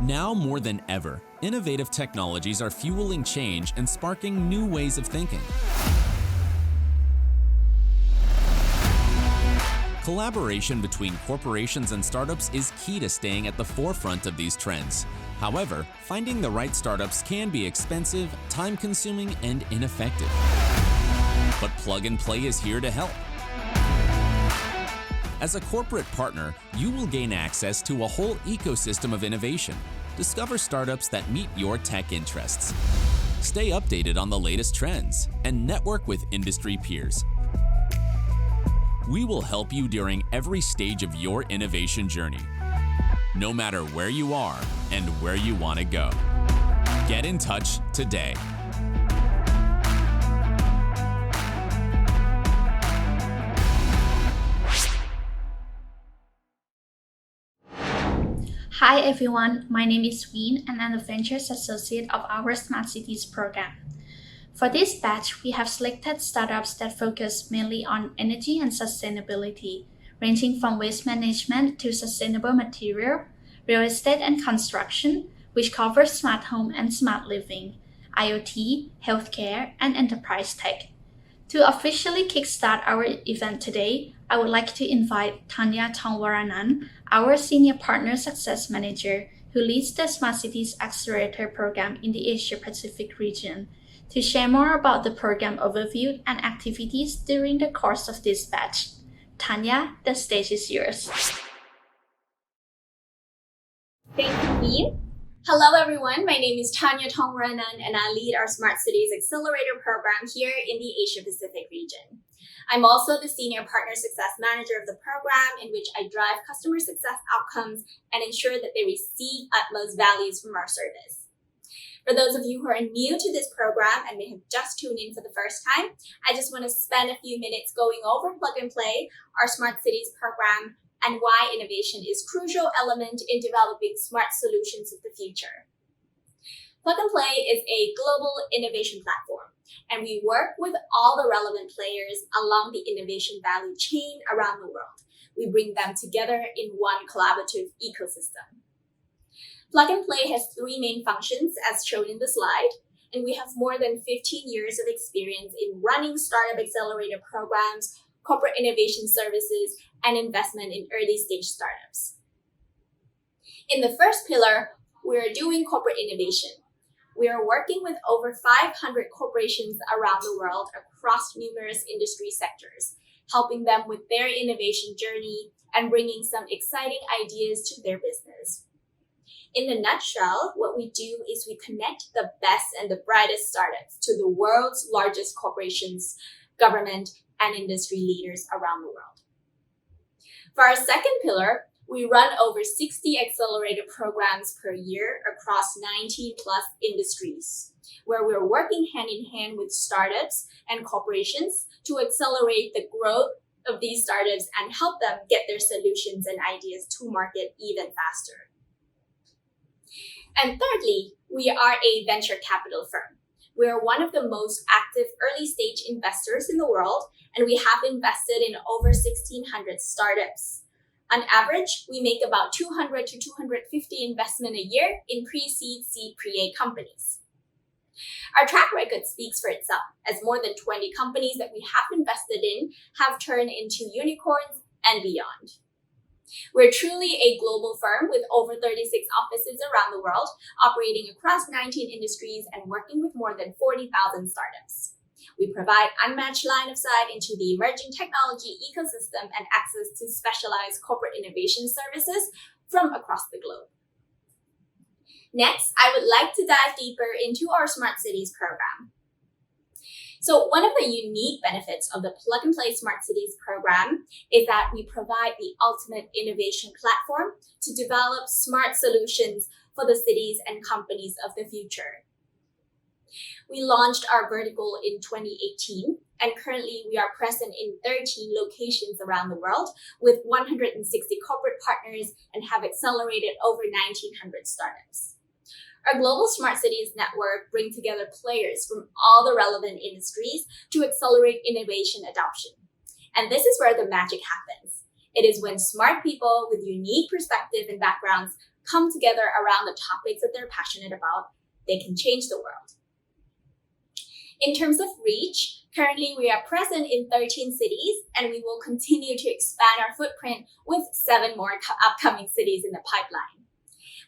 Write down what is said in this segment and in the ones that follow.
Now more than ever, innovative technologies are fueling change and sparking new ways of thinking. Collaboration between corporations and startups is key to staying at the forefront of these trends. However, finding the right startups can be expensive, time-consuming, and ineffective. But Plug and Play is here to help. As a corporate partner, you will gain access to a whole ecosystem of innovation. Discover startups that meet your tech interests. Stay updated on the latest trends and network with industry peers. We will help you during every stage of your innovation journey, no matter where you are and where you want to go. Get in touch today. Hi everyone, my name is Ween and I'm the Ventures Associate of our Smart Cities program. For this batch, we have selected startups that focus mainly on energy and sustainability, ranging from waste management to sustainable material, real estate and construction, which covers smart home and smart living, IoT, healthcare, and enterprise tech. To officially kickstart our event today, I would like to invite Tanya Tongwaranan, our Senior Partner Success Manager, who leads the Smart Cities Accelerator program in the Asia-Pacific region, to share more about the program overview and activities during the course of this batch. Tanya, the stage is yours. Thank you, Ween. Hello, everyone. My name is Tanya Tongwaranan, and I lead our Smart Cities Accelerator program here in the Asia-Pacific region. I'm also the Senior Partner Success Manager of the program, in which I drive customer success outcomes and ensure that they receive utmost values from our service. For those of you who are new to this program and may have just tuned in for the first time, I just want to spend a few minutes going over Plug and Play, our Smart Cities program, and why innovation is a crucial element in developing smart solutions of the future. Plug and Play is a global innovation platform, and we work with all the relevant players along the innovation value chain around the world. We bring them together in one collaborative ecosystem. Plug and Play has three main functions as shown in the slide, and we have more than 15 years of experience in running startup accelerator programs, corporate innovation services, and investment in early-stage startups. In the first pillar, we are doing corporate innovation. We are working with over 500 corporations around the world across numerous industry sectors, helping them with their innovation journey and bringing some exciting ideas to their business. In a nutshell, what we do is we connect the best and the brightest startups to the world's largest corporations, government, and industry leaders around the world. For our second pillar, we run over 60 accelerator programs per year across 19 plus industries, where we're working hand in hand with startups and corporations to accelerate the growth of these startups and help them get their solutions and ideas to market even faster. And thirdly, we are a venture capital firm. We are one of the most active early-stage investors in the world, and we have invested in over 1,600 startups. On average, we make about 200 to 250 investment a year in pre-seed, seed, pre-A companies. Our track record speaks for itself, as more than 20 companies that we have invested in have turned into unicorns and beyond. We're truly a global firm with over 36 offices around the world, operating across 19 industries and working with more than 40,000 startups. We provide unmatched line of sight into the emerging technology ecosystem and access to specialized corporate innovation services from across the globe. Next, I would like to dive deeper into our Smart Cities program. So one of the unique benefits of the Plug and Play Smart Cities program is that we provide the ultimate innovation platform to develop smart solutions for the cities and companies of the future. We launched our vertical in 2018, and currently we are present in 13 locations around the world with 160 corporate partners and have accelerated over 1,900 startups. Our global Smart Cities network brings together players from all the relevant industries to accelerate innovation adoption. And this is where the magic happens. It is when smart people with unique perspective and backgrounds come together around the topics that they're passionate about, they can change the world. In terms of reach, currently we are present in 13 cities, and we will continue to expand our footprint with 7 more upcoming cities in the pipeline.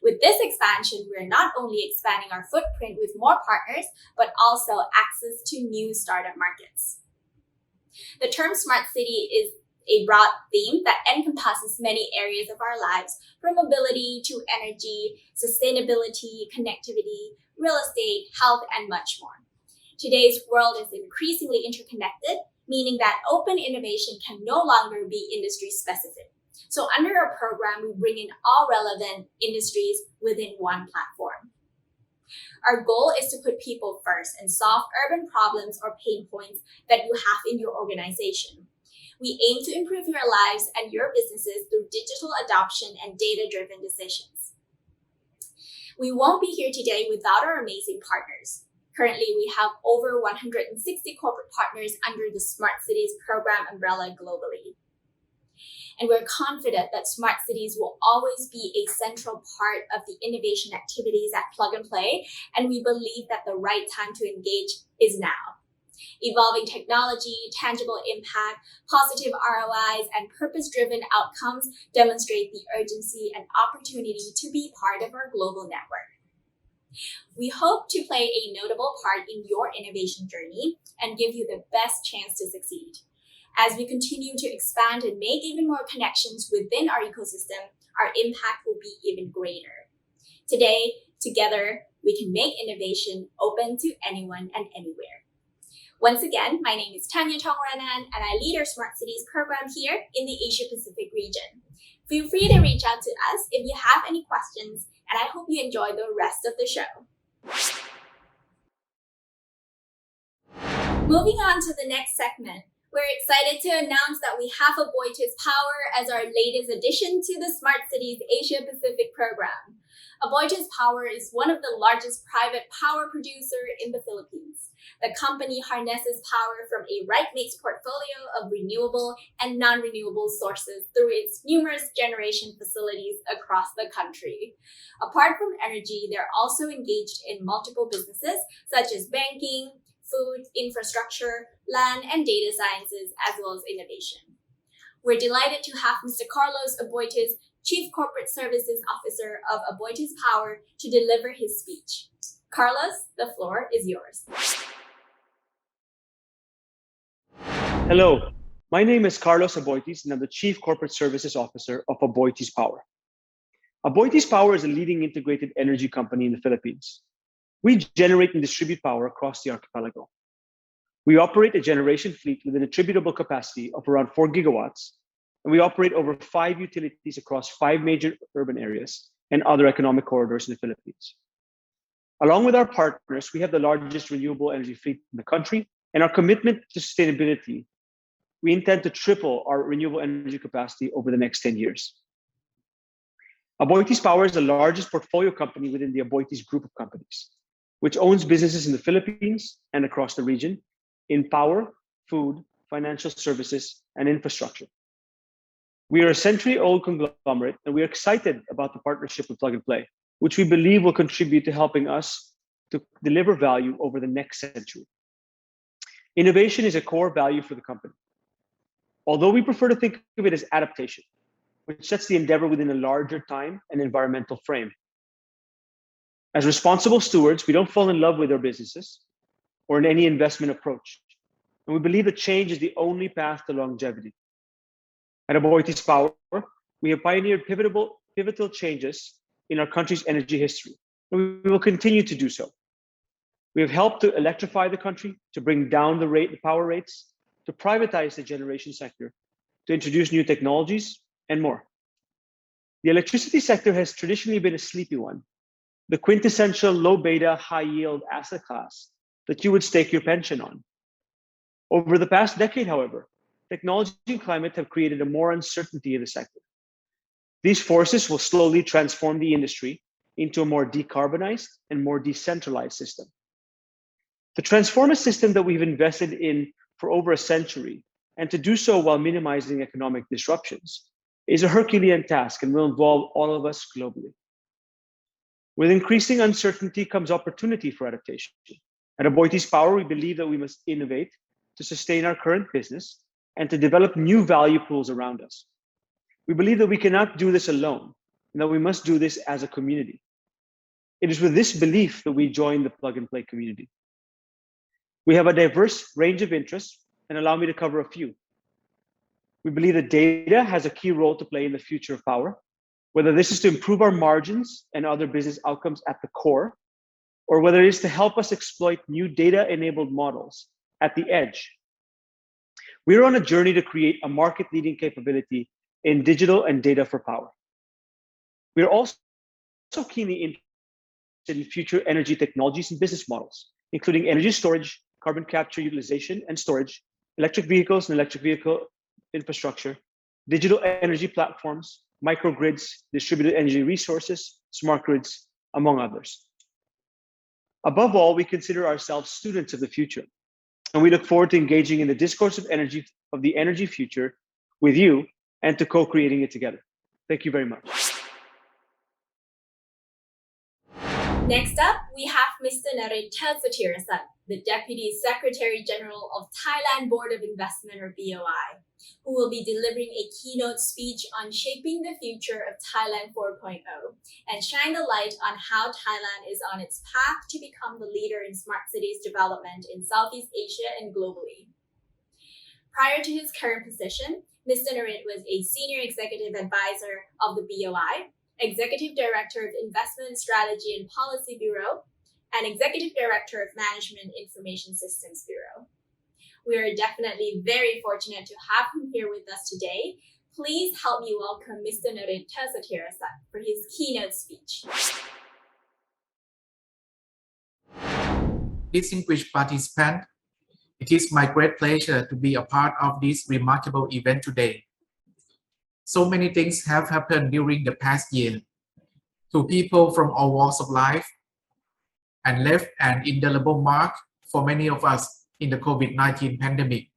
With this expansion, we're not only expanding our footprint with more partners, but also access to new startup markets. The term smart city is a broad theme that encompasses many areas of our lives, from mobility to energy, sustainability, connectivity, real estate, health, and much more. Today's world is increasingly interconnected, meaning that open innovation can no longer be industry specific. So under our program, we bring in all relevant industries within one platform. Our goal is to put people first and solve urban problems or pain points that you have in your organization. We aim to improve your lives and your businesses through digital adoption and data-driven decisions. We won't be here today without our amazing partners. Currently, we have over 160 corporate partners under the Smart Cities program umbrella globally. And we're confident that smart cities will always be a central part of the innovation activities at Plug and Play, and we believe that the right time to engage is now. Evolving technology, tangible impact, positive ROIs, and purpose-driven outcomes demonstrate the urgency and opportunity to be part of our global network. We hope to play a notable part in your innovation journey and give you the best chance to succeed. As we continue to expand and make even more connections within our ecosystem, our impact will be even greater. Today, together, we can make innovation open to anyone and anywhere. Once again, my name is Tanya Tongranan, and I lead our Smart Cities program here in the Asia Pacific region. Feel free to reach out to us if you have any questions, and I hope you enjoy the rest of the show. Moving on to the next segment, we're excited to announce that we have Aboitiz Power as our latest addition to the Smart Cities Asia Pacific program. Aboitiz Power is one of the largest private power producer in the Philippines. The company harnesses power from a right mix portfolio of renewable and non-renewable sources through its numerous generation facilities across the country. Apart from energy, they're also engaged in multiple businesses such as banking, food, infrastructure, land, and data sciences, as well as innovation. We're delighted to have Mr. Carlos Aboitiz, Chief Corporate Services Officer of Aboitiz Power, to deliver his speech. Carlos, the floor is yours. Hello, my name is Carlos Aboitiz, and I'm the Chief Corporate Services Officer of Aboitiz Power. Aboitiz Power is a leading integrated energy company in the Philippines. We generate and distribute power across the archipelago. We operate a generation fleet with an attributable capacity of around 4 gigawatts, and we operate over 5 utilities across 5 major urban areas and other economic corridors in the Philippines. Along with our partners, we have the largest renewable energy fleet in the country, and our commitment to sustainability, we intend to triple our renewable energy capacity over the next 10 years. Aboitiz Power is the largest portfolio company within the Aboitiz group of companies, which owns businesses in the Philippines and across the region in power, food, financial services, and infrastructure. We are a century-old conglomerate, and we are excited about the partnership with Plug and Play, which we believe will contribute to helping us to deliver value over the next century. Innovation is a core value for the company, although we prefer to think of it as adaptation, which sets the endeavor within a larger time and environmental frame. As responsible stewards, we don't fall in love with our businesses or in any investment approach, and we believe that change is the only path to longevity. At Aboitiz Power, we have pioneered pivotal changes in our country's energy history, and we will continue to do so. We have helped to electrify the country, to bring down the power rates, to privatize the generation sector, to introduce new technologies, and more. The electricity sector has traditionally been a sleepy one, the quintessential low beta, high yield asset class that you would stake your pension on. Over the past decade, however, technology and climate have created a more uncertainty in the sector. These forces will slowly transform the industry into a more decarbonized and more decentralized system. To transform a system that we've invested in for over a century, and to do so while minimizing economic disruptions, is a Herculean task and will involve all of us globally. With increasing uncertainty comes opportunity for adaptation. At Aboitiz Power, we believe that we must innovate to sustain our current business and to develop new value pools around us. We believe that we cannot do this alone and that we must do this as a community. It is with this belief that we join the Plug and Play community. We have a diverse range of interests, and allow me to cover a few. We believe that data has a key role to play in the future of power, whether this is to improve our margins and other business outcomes at the core, or whether it is to help us exploit new data-enabled models at the edge. We are on a journey to create a market-leading capability in digital and data for power. We are also keenly interested in future energy technologies and business models, including energy storage, carbon capture, utilization, and storage, electric vehicles and electric vehicle infrastructure, digital energy platforms, microgrids, distributed energy resources, smart grids, among others. Above all, we consider ourselves students of the future, and we look forward to engaging in the discourse of the energy future with you and to co-creating it together. Thank you very much. Next up, we have Mr. Narendra Sathirasan, the Deputy Secretary General of Thailand Board of Investment, or BOI, who will be delivering a keynote speech on shaping the future of Thailand 4.0 and shine the light on how Thailand is on its path to become the leader in smart cities development in Southeast Asia and globally. Prior to his current position, Mr. Narendra was a Senior Executive Advisor of the BOI, Executive Director of Investment Strategy and Policy Bureau, and Executive Director of Management Information Systems Bureau. We are definitely very fortunate to have him here with us today. Please help me welcome Mr. Narendra Sathirasan for his keynote speech. Distinguished participants, it is my great pleasure to be a part of this remarkable event today. So many things have happened during the past year to people from all walks of life and left an indelible mark for many of us in the COVID-19 pandemic.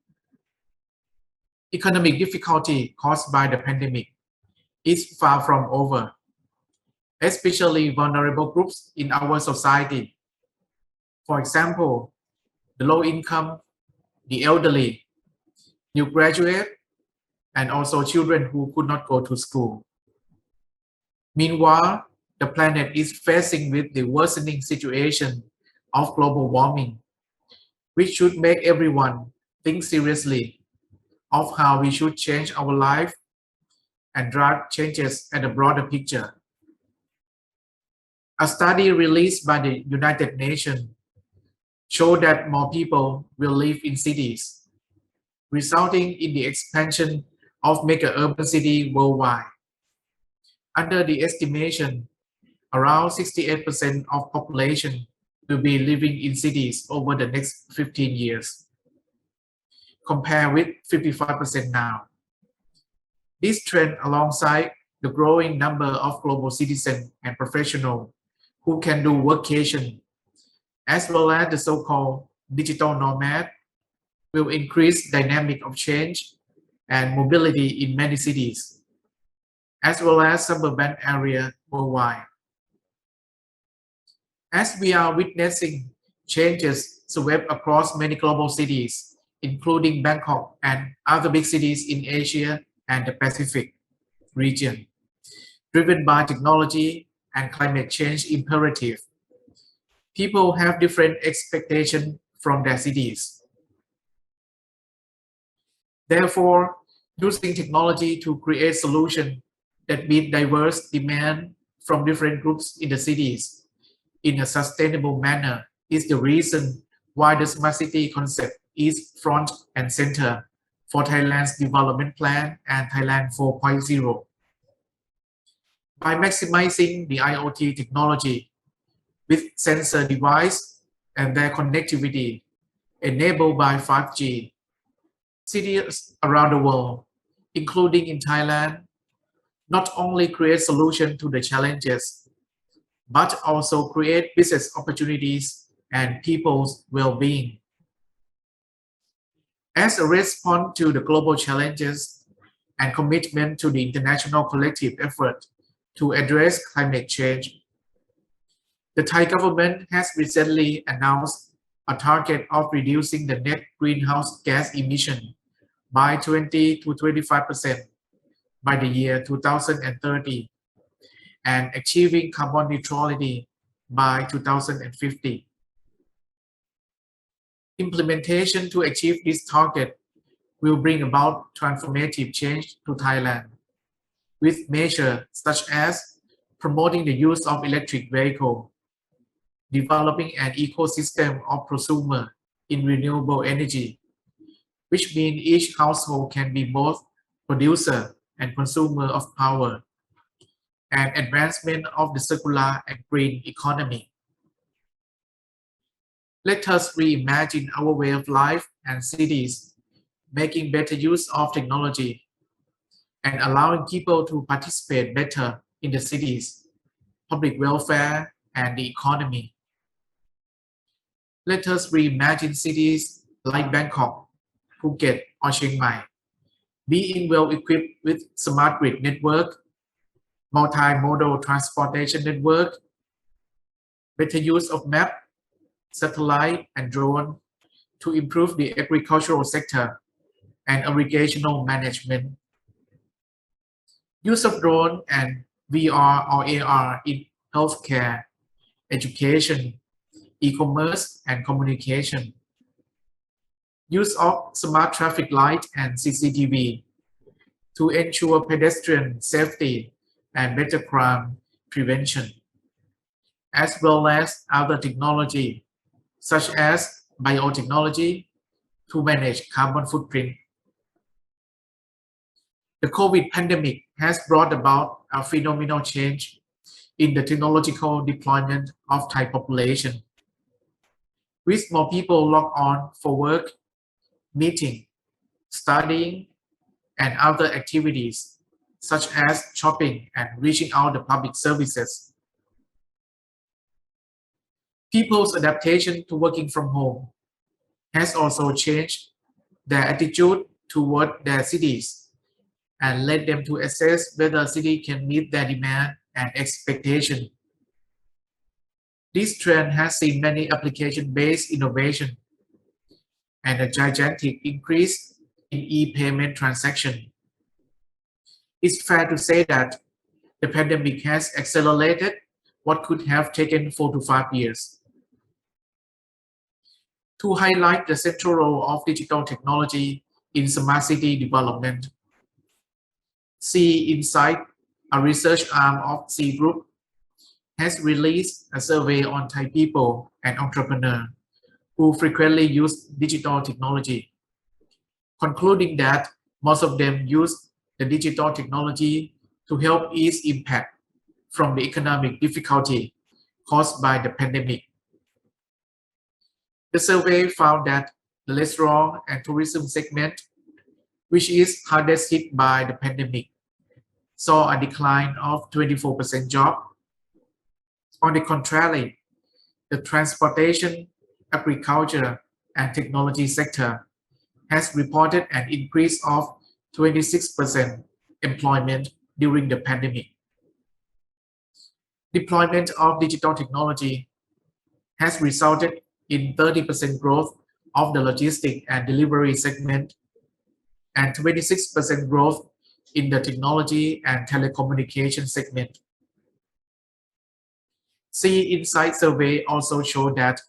Economic difficulty caused by the pandemic is far from over, especially vulnerable groups in our society. For example, the low income, the elderly, new graduates, and also children who could not go to school. Meanwhile, the planet is facing with the worsening situation of global warming, which should make everyone think seriously of how we should change our life and drive changes at a broader picture. A study released by the United Nations showed that more people will live in cities, resulting in the expansion of mega-urban cities worldwide. Under the estimation, around 68% of population will be living in cities over the next 15 years, compared with 55% now. This trend, alongside the growing number of global citizens and professionals who can do workation, as well as the so-called digital nomad, will increase dynamic of change and mobility in many cities, as well as suburban areas worldwide. As we are witnessing changes sweep across many global cities, including Bangkok and other big cities in Asia and the Pacific region, driven by technology and climate change imperative, people have different expectations from their cities. Therefore, using technology to create solutions that meet diverse demand from different groups in the cities in a sustainable manner is the reason why the smart city concept is front and center for Thailand's development plan and Thailand 4.0. By maximizing the IoT technology with sensor device and their connectivity enabled by 5G, cities around the world, including in Thailand, not only create solutions to the challenges, but also create business opportunities and people's well-being. As a response to the global challenges and commitment to the international collective effort to address climate change, The Thai government has recently announced a target of reducing the net greenhouse gas emission by 20 to 25% by the year 2030 and achieving carbon neutrality by 2050. Implementation to achieve this target will bring about transformative change to Thailand, with measures such as promoting the use of electric vehicles, developing an ecosystem of prosumer in renewable energy, which means each household can be both producer and consumer of power, and advancement of the circular and green economy. Let us reimagine our way of life and cities, making better use of technology and allowing people to participate better in the cities, public welfare, and the economy. Let us reimagine cities like Bangkok, Phuket, or Chiang Mai, being well equipped with smart grid network, multimodal transportation network, better use of map, satellite, and drone to improve the agricultural sector and irrigational management. Use of drone and VR or AR in healthcare, education, e-commerce, and communication. Use of smart traffic light and CCTV to ensure pedestrian safety and better crime prevention, as well as other technology such as biotechnology to manage carbon footprint. The COVID pandemic has brought about a phenomenal change in the technological deployment of Thai population, with more people logged on for work, meeting, studying, and other activities such as shopping and reaching out the public services. People's adaptation to working from home has also changed their attitude toward their cities and led them to assess whether a city can meet their demand and expectation. This trend has seen many application-based innovation and a gigantic increase in e-payment transaction. It's fair to say that the pandemic has accelerated what could have taken 4 to 5 years. To highlight the central role of digital technology in smart city development, C Insight, a research arm of C Group, has released a survey on Thai people and entrepreneurs who frequently use digital technology, concluding that most of them use the digital technology to help ease impact from the economic difficulty caused by the pandemic. The survey found that the restaurant and tourism segment, which is hardest hit by the pandemic, saw a decline of 24% job. On the contrary, the transportation, agriculture, and technology sector has reported an increase of 26% employment during the pandemic. Deployment of digital technology has resulted in 30% growth of the logistic and delivery segment and 26% growth in the technology and telecommunication segment. C Insight survey also showed that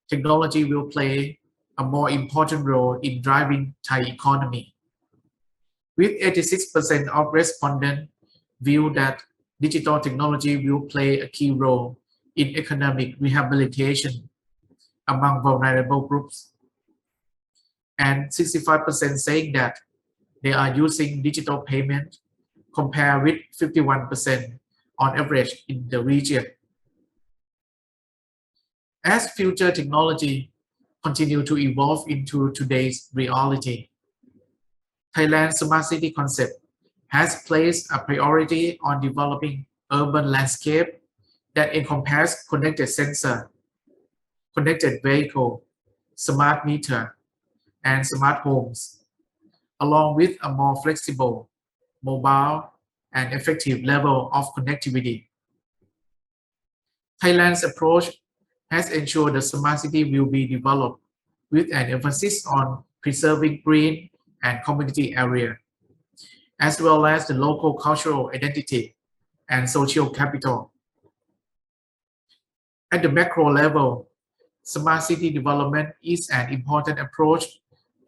technology will play a more important role in driving Thai economy, with 86% of respondents view that digital technology will play a key role in economic rehabilitation among vulnerable groups, and 65% saying that they are using digital payment compared with 51% on average in the region. As future technology continue to evolve into today's reality, Thailand's smart city concept has placed a priority on developing urban landscape that encompass connected sensor, connected vehicle, smart meter, and smart homes, along with a more flexible, mobile, and effective level of connectivity. Thailand's approach has ensured the smart city will be developed with an emphasis on preserving green and community area, as well as the local cultural identity and social capital. At the macro level, smart city development is an important approach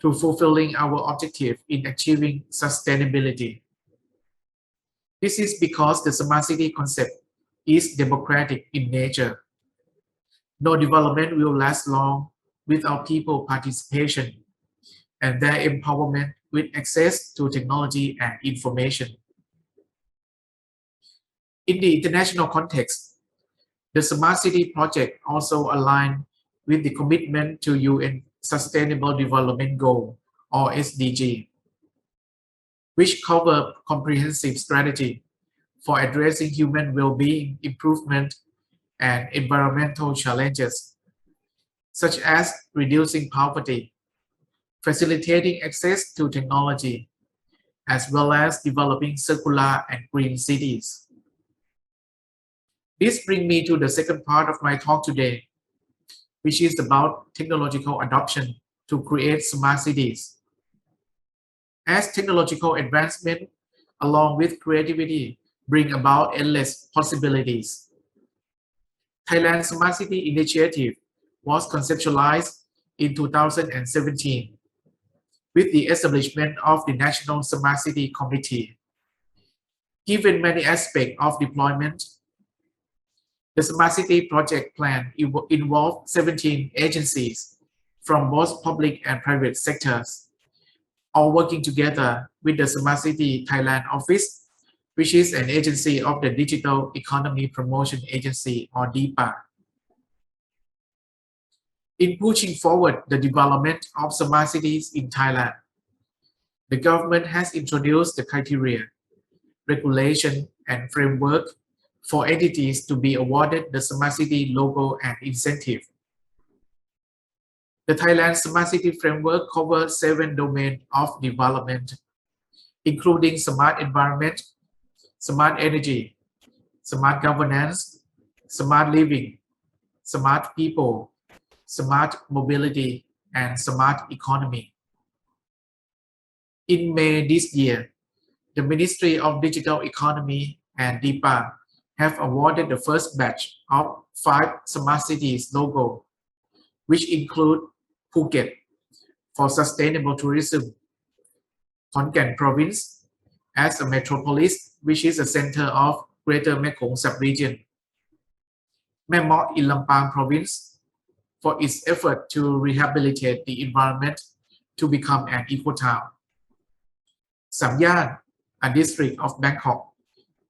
to fulfilling our objective in achieving sustainability. This is because the smart city concept is democratic in nature. No development will last long without people participation and their empowerment with access to technology and information. In the international context, the Smart City project also aligns with the commitment to UN Sustainable Development Goal or SDG, which cover comprehensive strategy for addressing human well-being improvement and environmental challenges, such as reducing poverty, facilitating access to technology, as well as developing circular and green cities. This brings me to the second part of my talk today, which is about technological adoption to create smart cities. As technological advancement, along with creativity, bring about endless possibilities. Thailand's Smart City Initiative was conceptualized in 2017 with the establishment of the National Smart City Committee. Given many aspects of deployment, the Smart City project plan involved 17 agencies from both public and private sectors, all working together with the Smart City Thailand Office, which is an agency of the Digital Economy Promotion Agency or DEPA. In pushing forward the development of smart cities in Thailand, the government has introduced the criteria, regulation, and framework for entities to be awarded the Smart City logo and incentive. The Thailand Smart City Framework covers 7 domains of development, including smart environment, smart energy, smart governance, smart living, smart people, smart mobility, and smart economy. In May this year, the Ministry of Digital Economy and DEPA have awarded the first batch of 5 smart cities logo, which include Phuket for sustainable tourism, Khon Kaen province as a metropolis, which is a center of Greater Mekong sub-region, Mae Mak in Lampang province for its effort to rehabilitate the environment to become an eco-town, Sam Yan, a district of Bangkok,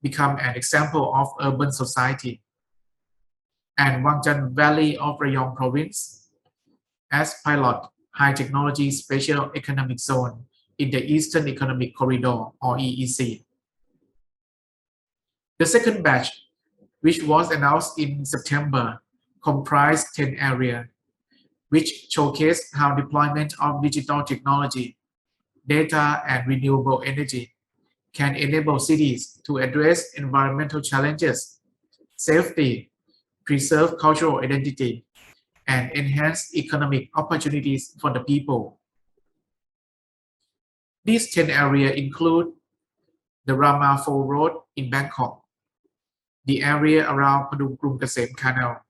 become an example of urban society, and Wangchan Valley of Rayong province as pilot high technology special economic zone in the Eastern Economic Corridor or EEC. The second batch, which was announced in September, comprised 10 areas, which showcased how deployment of digital technology, data, and renewable energy can enable cities to address environmental challenges, safety, preserve cultural identity, and enhance economic opportunities for the people. These 10 areas include the Rama 4 Road in Bangkok, the area around Padum Krung Kasem Canal,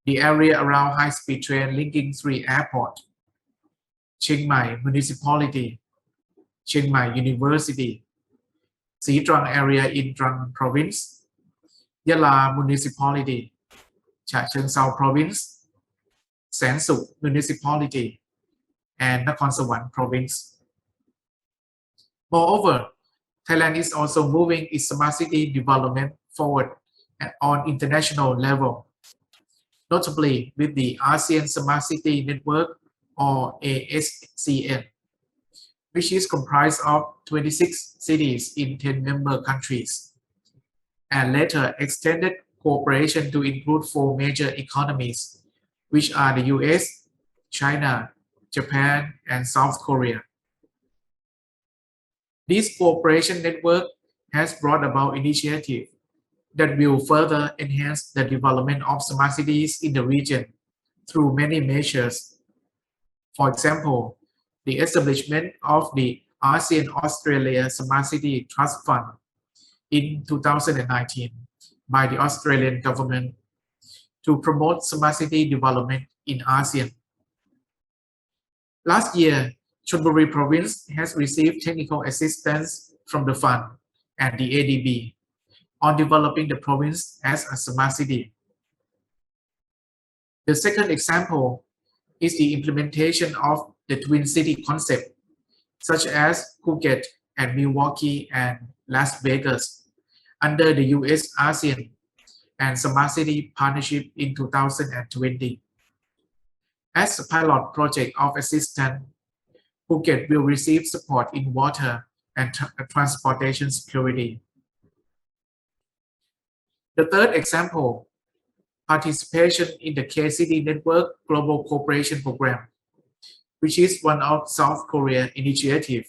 the area around high-speed train linking 3 airports, Chiang Mai Municipality, Chiang Mai University, Sĩ Trăng area in Trang Province, Yala Municipality, Cha Chaeng Sao Province, San Suk Municipality, and Nakhon Sawan Province. Moreover, Thailand is also moving its smart city development forward on international level, notably with the ASEAN Smart City Network or ASCN, which is comprised of 26 cities in 10 member countries, and later extended cooperation to include 4 major economies, which are the US, China, Japan, and South Korea. This cooperation network has brought about initiatives that will further enhance the development of smart cities in the region through many measures. For example, the establishment of the ASEAN Australia Smart City Trust Fund in 2019 by the Australian government to promote smart city development in ASEAN. Last year, Chonburi Province has received technical assistance from the fund and the ADB on developing the province as a smart city. The second example is the implementation of the twin city concept, such as Phuket and Milwaukee and Las Vegas, under the US ASEAN and Smart City Partnership in 2020. As a pilot project of assistance, Phuket will receive support in water and transportation security. The third example, participation in the K-City Network Global Cooperation Program, which is one of South Korea initiative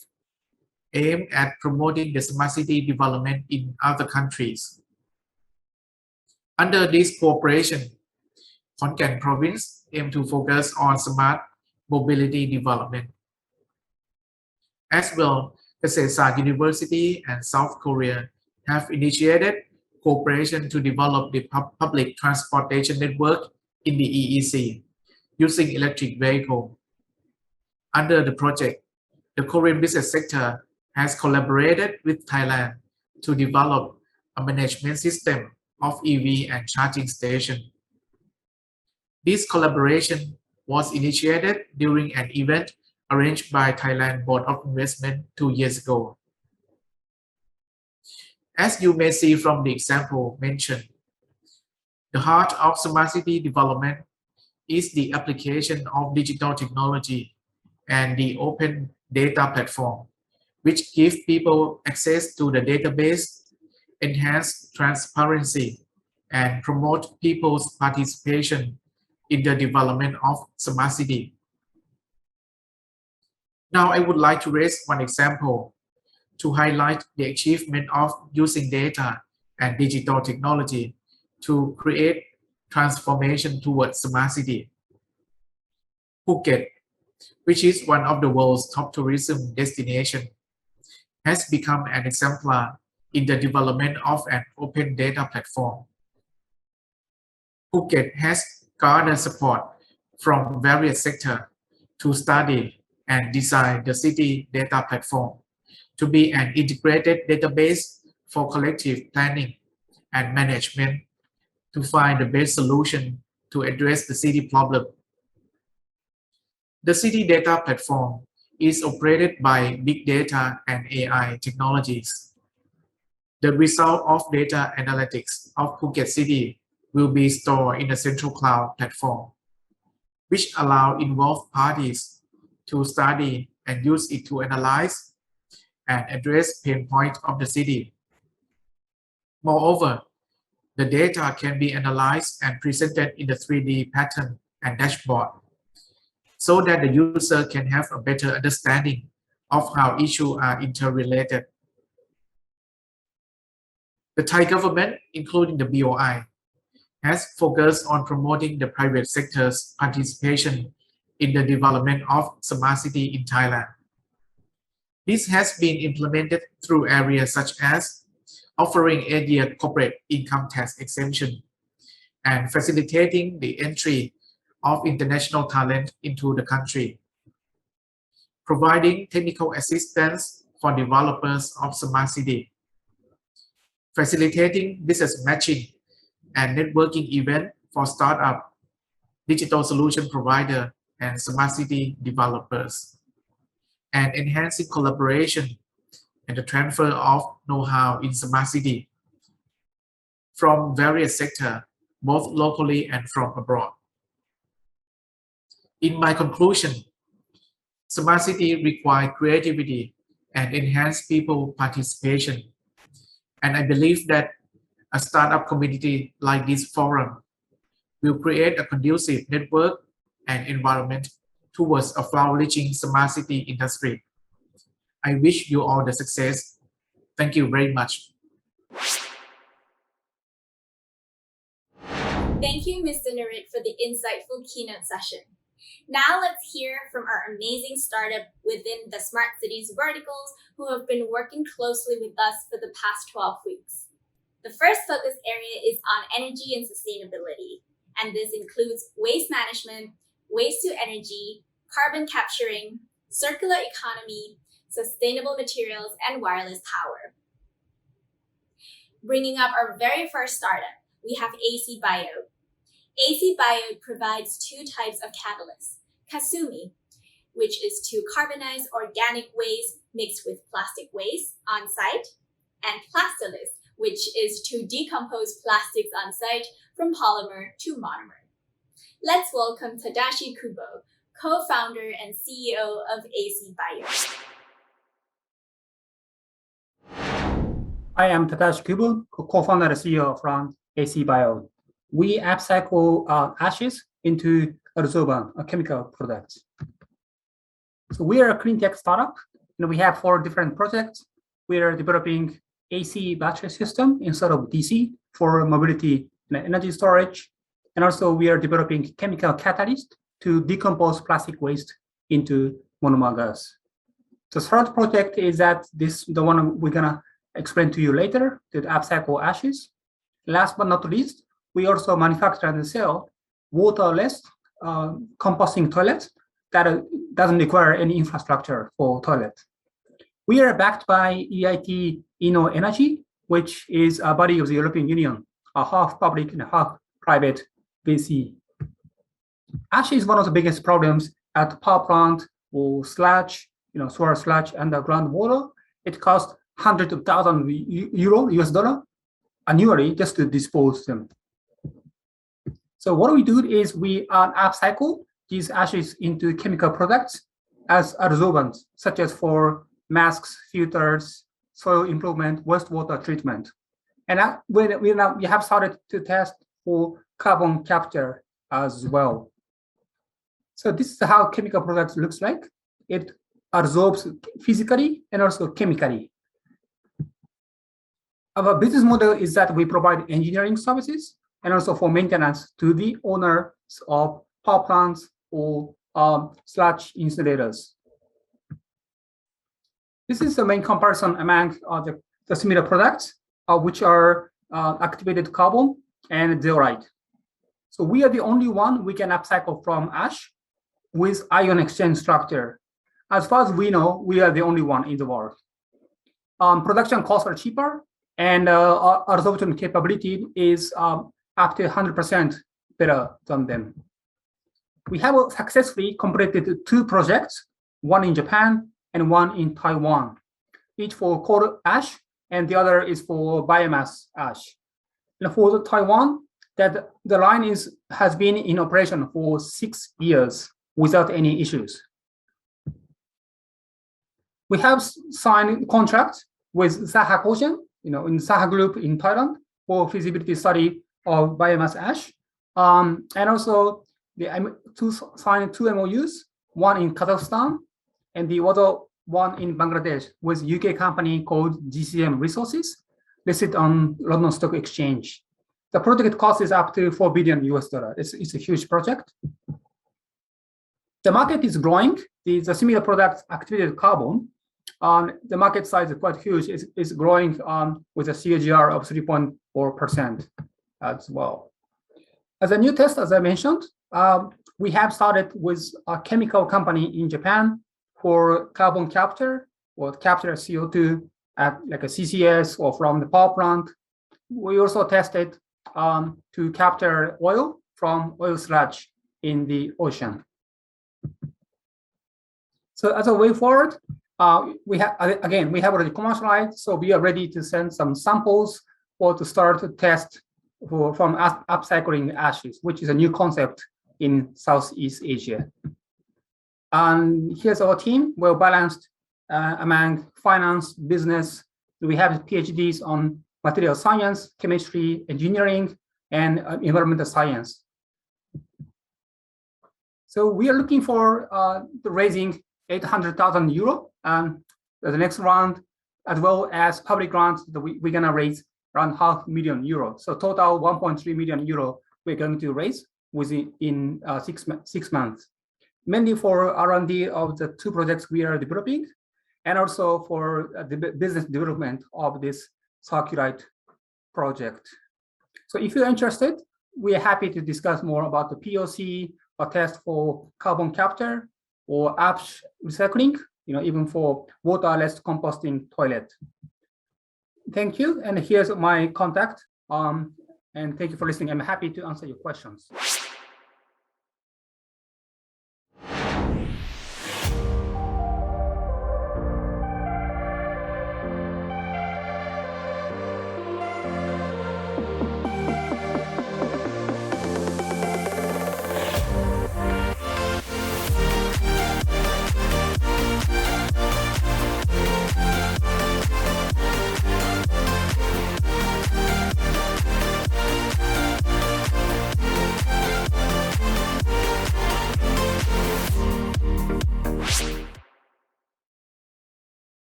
aimed at promoting the smart city development in other countries. Under this cooperation, Khon Kaen province aims to focus on smart mobility development. As well, Kasetsart University and South Korea have initiated cooperation to develop the public transportation network in the EEC using electric vehicle. Under the project, the Korean business sector has collaborated with Thailand to develop a management system of EV and charging station. This collaboration was initiated during an event arranged by Thailand Board of Investment 2 years ago. As you may see from the example mentioned, the heart of smart city development is the application of digital technology and the open data platform, which give people access to the database, enhance transparency, and promote people's participation in the development of smart city. Now I would like to raise one example to highlight the achievement of using data and digital technology to create transformation towards smart city. Phuket, which is one of the world's top tourism destinations, has become an exemplar in the development of an open data platform. Phuket has garnered support from various sectors to study and design the city data platform to be an integrated database for collective planning and management to find the best solution to address the city problem. The city data platform is operated by big data and AI technologies. The result of data analytics of Phuket City will be stored in a central cloud platform, which allow involved parties to study and use it to analyze and address pain points of the city. Moreover, the data can be analyzed and presented in the 3D pattern and dashboard so that the user can have a better understanding of how issues are interrelated. The Thai government, including the BOI, has focused on promoting the private sector's participation in the development of smart city in Thailand. This has been implemented through areas such as offering 8-year corporate income tax exemption and facilitating the entry of international talent into the country, providing technical assistance for developers of smart city, facilitating business matching and networking event for startup, digital solution provider, and smart city developers, and enhancing collaboration and the transfer of know-how in smart city from various sectors, both locally and from abroad. In my conclusion, smart city require creativity and enhance people participation. And I believe that a startup community like this forum will create a conducive network and environment towards a flourishing smart city industry. I wish you all the success. Thank you very much. Thank you, Mr. Narit, for the insightful keynote session. Now let's hear from our amazing startup within the Smart Cities verticals who have been working closely with us for the past 12 weeks. The first focus area is on energy and sustainability, and this includes waste management, waste to energy, carbon capturing, circular economy, sustainable materials, and wireless power. Bringing up our very first startup, we have AC Bio. AC Bio provides two types of catalysts, Kasumi, which is to carbonize organic waste mixed with plastic waste on site, and Plastilus, which is to decompose plastics on site from polymer to monomer. Let's welcome Tadashi Kubo, co-founder and CEO of AC Bio. I am Tadashi Kubo, co-founder and CEO from AC Bio. We upcycle ashes into adsorbent, a chemical product. So we are a clean tech startup. We have 4 different projects. We are developing AC battery system instead of DC for mobility and energy storage. And also we are developing chemical catalyst to decompose plastic waste into monomer gas. The third project is that the one we're gonna explain to you later, the upcycle ashes. Last but not least, we also manufacture and sell waterless composting toilets that doesn't require any infrastructure for toilet. We are backed by EIT InnoEnergy, which is a body of the European Union, a half public and half private VC. Ash is one of the biggest problems at power plant or sludge, sewer sludge and groundwater. It costs hundreds of thousands of euro, US dollar, annually just to dispose them. So what we do is we upcycle these ashes into chemical products as adsorbents, such as for masks, filters, soil improvement, wastewater treatment. And we have started to test for carbon capture as well. So this is how chemical products looks like. It adsorbs physically and also chemically. Our business model is that we provide engineering services and also for maintenance to the owners of power plants or sludge incinerators. This is the main comparison among the similar products, which are activated carbon and zeolite. So we are the only one we can upcycle from ash with ion exchange structure. As far as we know, we are the only one in the world. Production costs are cheaper, and our adsorption capability is up to 100% better than them. We have successfully completed 2 projects, one in Japan and one in Taiwan, each for coal ash, and the other is for biomass ash. And for the Taiwan, that the line has been in operation for 6 years without any issues. We have signed contracts with Saha Ocean, in Saha Group in Thailand for feasibility study of biomass ash, and also signed 2 MOUs, one in Kazakhstan and the other one in Bangladesh with UK company called GCM Resources, listed on London Stock Exchange. The project cost is up to $4 billion US. It's a huge project. The market is growing. The similar products activated carbon. The market size is quite huge. It's growing with a CAGR of 3.4% as well. As a new test, as I mentioned, we have started with a chemical company in Japan for carbon capture or capture CO2 at like a CCS or from the power plant. We also tested to capture oil from oil sludge in the ocean. So as a way forward, we have already commercialized, so we are ready to send some samples or to start to test from upcycling ashes, which is a new concept in Southeast Asia. And here's our team, well balanced among finance, business. We have PhDs on material science, chemistry, engineering, and environmental science. So we are looking for raising 800,000 euro the next round, as well as public grants that we're gonna raise around €500,000. So total 1.3 million euro we're going to raise within 6 months, mainly for R&D of the 2 projects we are developing, and also for the business development of this circulite project. So if you're interested, we are happy to discuss more about the POC or test for carbon capture or ash recycling, even for waterless composting toilet. Thank you, and here's my contact. And thank you for listening. I'm happy to answer your questions.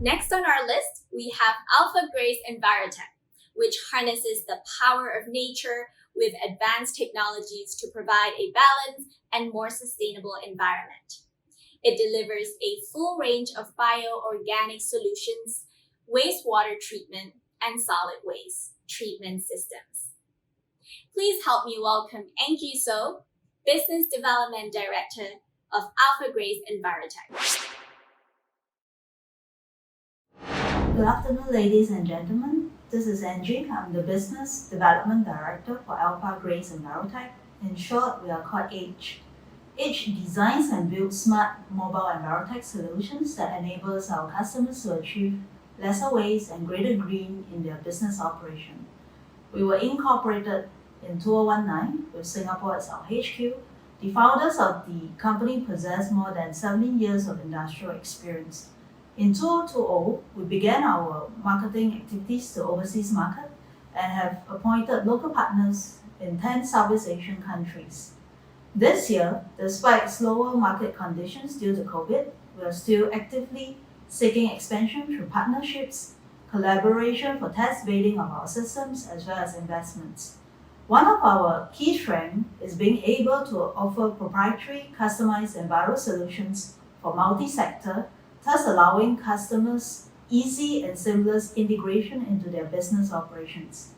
Next on our list, we have Alpha Grace Envirotech, which harnesses the power of nature with advanced technologies to provide a balanced and more sustainable environment. It delivers a full range of bioorganic solutions, wastewater treatment, and solid waste treatment systems. Please help me welcome Angie So, Business Development Director of Alpha Grace Envirotech. Good afternoon, ladies and gentlemen. This is Angie. I'm the Business Development Director for Alpha Grace Envirotech. In short, we are called H. H designs and builds smart mobile envirotech solutions that enables our customers to achieve lesser waste and greater green in their business operation. We were incorporated in 2019 with Singapore as our HQ. The founders of the company possess more than 17 years of industrial experience. In 2020, we began our marketing activities to overseas market and have appointed local partners in 10 Southeast Asian countries. This year, despite slower market conditions due to COVID, we are still actively seeking expansion through partnerships, collaboration for test bedding of our systems, as well as investments. One of our key strengths is being able to offer proprietary, customized enviro solutions for multi-sector, thus allowing customers easy and seamless integration into their business operations.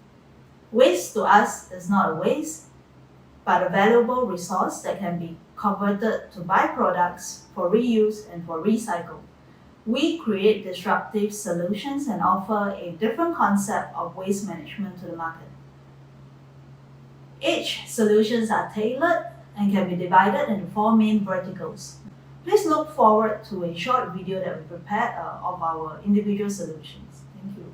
Waste to us is not a waste, but a valuable resource that can be converted to byproducts for reuse and for recycle. We create disruptive solutions and offer a different concept of waste management to the market. Each solutions are tailored and can be divided into 4 main verticals. Please look forward to a short video that we prepared of our individual solutions. Thank you.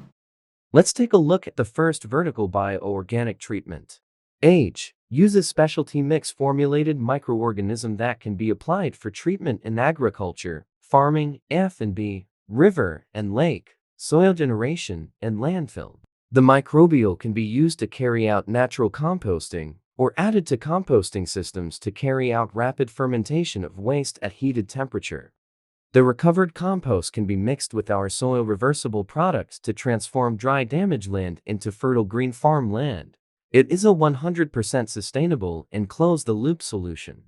Let's take a look at the first vertical, bioorganic treatment. Age uses specialty mix formulated microorganism that can be applied for treatment in agriculture, farming, F&B, river and lake, soil generation, and landfill. The microbial can be used to carry out natural composting or added to composting systems to carry out rapid fermentation of waste at heated temperature. The recovered compost can be mixed with our soil reversible products to transform dry damaged land into fertile green farm land. It is a 100% sustainable and close-the-loop solution.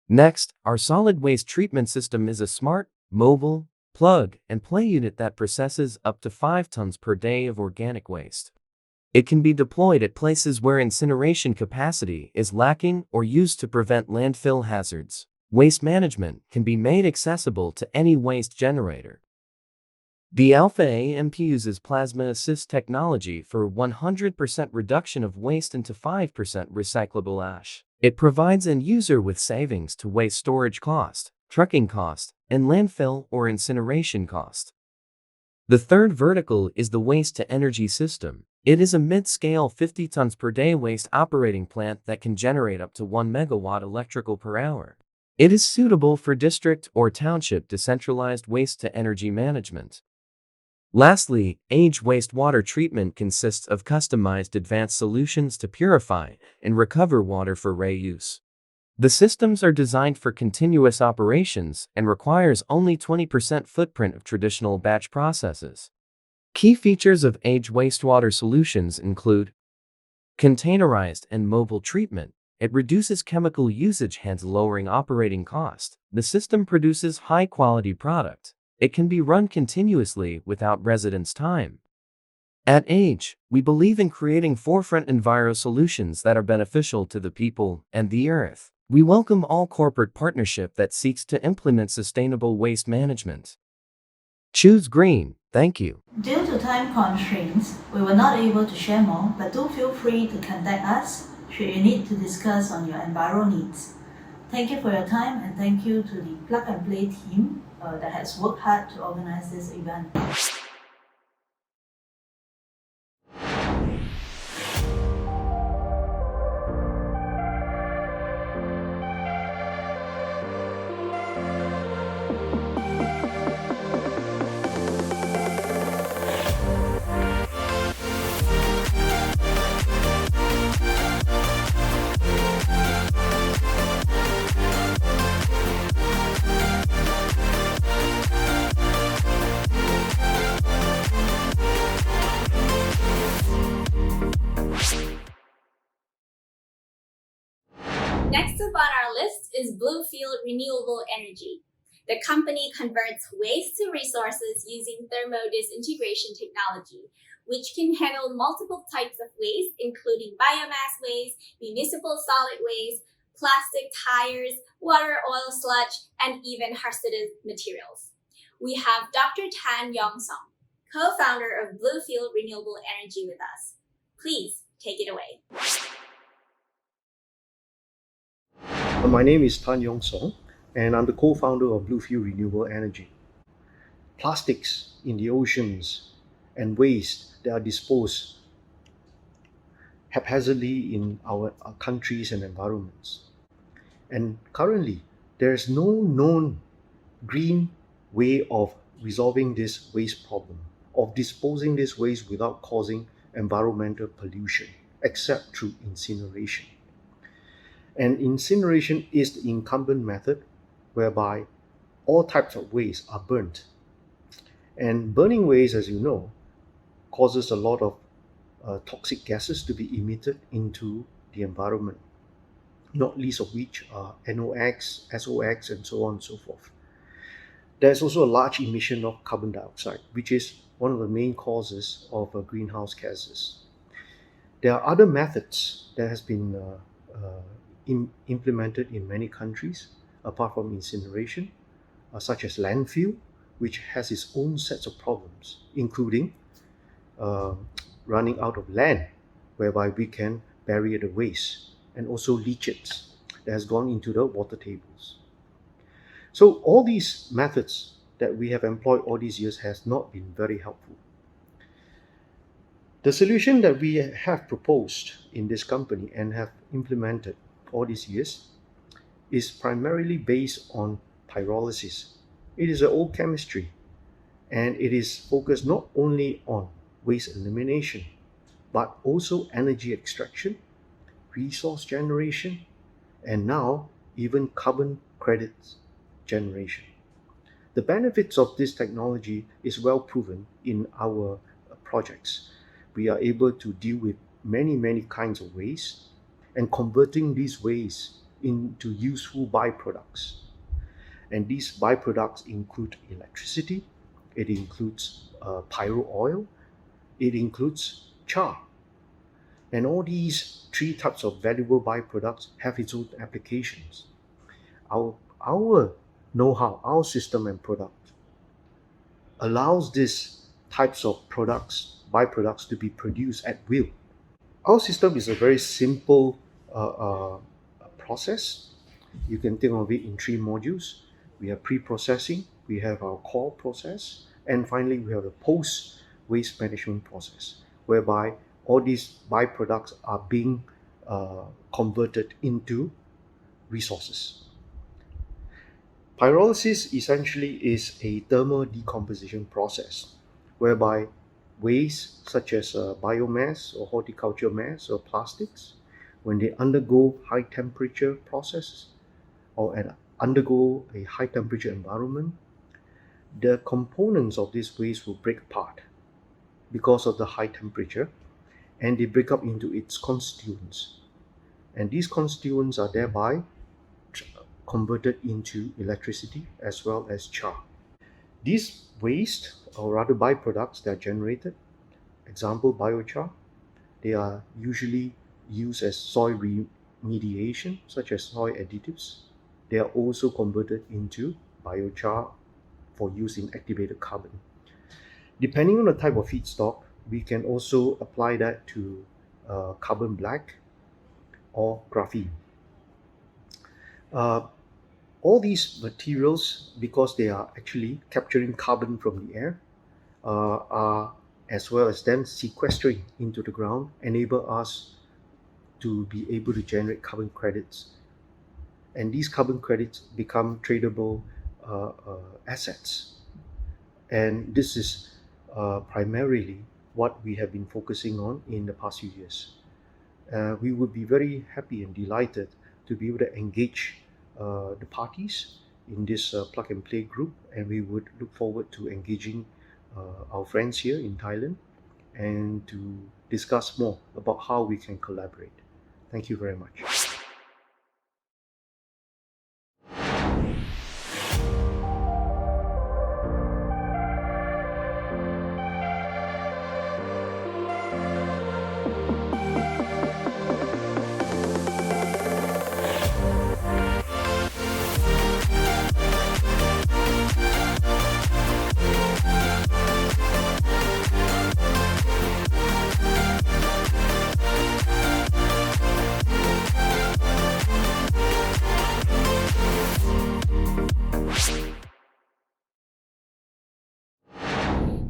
Next, our solid waste treatment system is a smart, mobile, plug-and-play unit that processes up to 5 tons per day of organic waste. It can be deployed at places where incineration capacity is lacking or used to prevent landfill hazards. Waste management can be made accessible to any waste generator. The Alpha AMP uses plasma assist technology for 100% reduction of waste into 5% recyclable ash. It provides end user with savings to waste storage cost, trucking cost, and landfill or incineration cost. The third vertical is the waste-to-energy system. It is a mid-scale 50 tons per day waste operating plant that can generate up to 1 megawatt electrical per hour. It is suitable for district or township decentralized waste-to-energy management. Lastly, Age wastewater treatment consists of customized advanced solutions to purify and recover water for reuse. The systems are designed for continuous operations and requires only 20% footprint of traditional batch processes. Key features of Age wastewater solutions include Containerized and mobile treatment. It reduces chemical usage, hence lowering operating cost. The system produces high-quality product. It can be run continuously without residence time. At Age, we believe in creating forefront enviro solutions that are beneficial to the people and the earth. We welcome all corporate partnership that seeks to implement sustainable waste management. Choose green. Thank you. Due to time constraints, we were not able to share more, but do feel free to contact us should you need to discuss on your enviro needs. Thank you for your time, and thank you to the Plug and Play team that has worked hard to organize this event. Next up on our list is Bluefield Renewable Energy. The company converts waste to resources using thermo-disintegration technology, which can handle multiple types of waste, including biomass waste, municipal solid waste, plastic tires, water, oil sludge, and even hazardous materials. We have Dr. Tan Yong-song, co-founder of Bluefield Renewable Energy, with us. Please take it away. My name is Tan Yong-song, and I'm the co-founder of Bluefield Renewable Energy. Plastics in the oceans and waste that are disposed haphazardly in our countries and environments. And currently, there is no known green way of resolving this waste problem, of disposing this waste without causing environmental pollution, except through incineration. And incineration is the incumbent method whereby all types of waste are burnt. And burning waste, as you know, causes a lot of toxic gases to be emitted into the environment, not least of which are NOx, SOx, and so on and so forth. There's also a large emission of carbon dioxide, which is one of the main causes of greenhouse gases. There are other methods that has been implemented in many countries, apart from incineration, such as landfill, which has its own sets of problems, including running out of land, whereby we can bury the waste, and also leachate that has gone into the water tables. So all these methods that we have employed all these years has not been very helpful. The solution that we have proposed in this company and have implemented all these years is primarily based on pyrolysis. It is an old chemistry, and it is focused not only on waste elimination, but also energy extraction, resource generation, and now even carbon credits generation. The benefits of this technology is well proven in our projects. We are able to deal with many kinds of waste and converting these waste into useful byproducts. And these byproducts include electricity, it includes pyro oil, it includes char. And all these three types of valuable byproducts have its own applications. Our know-how, our system and product allows these types of products, byproducts, to be produced at will. Our system is a very simple process. You can think of it in three modules. We have pre-processing, we have our core process, and finally we have the post-waste management process, whereby all these byproducts are being converted into resources. Pyrolysis essentially is a thermal decomposition process, whereby waste such as biomass or horticulture mass or plastics, when they undergo high temperature processes or undergo a high temperature environment, the components of this waste will break apart because of the high temperature, and they break up into its constituents. And these constituents are thereby converted into electricity as well as char. These waste, or rather byproducts that are generated, example biochar, they are usually used as soil remediation, such as soil additives. They are also converted into biochar for use in activated carbon. Depending on the type of feedstock, we can also apply that to carbon black or graphene. All these materials, because they are actually capturing carbon from the air, are as well as then sequestering into the ground, enable us to be able to generate carbon credits. And these carbon credits become tradable assets. And this is primarily what we have been focusing on in the past few years. We would be very happy and delighted to be able to engage the parties in this plug and play group, and we would look forward to engaging our friends here in Thailand and to discuss more about how we can collaborate. Thank you very much.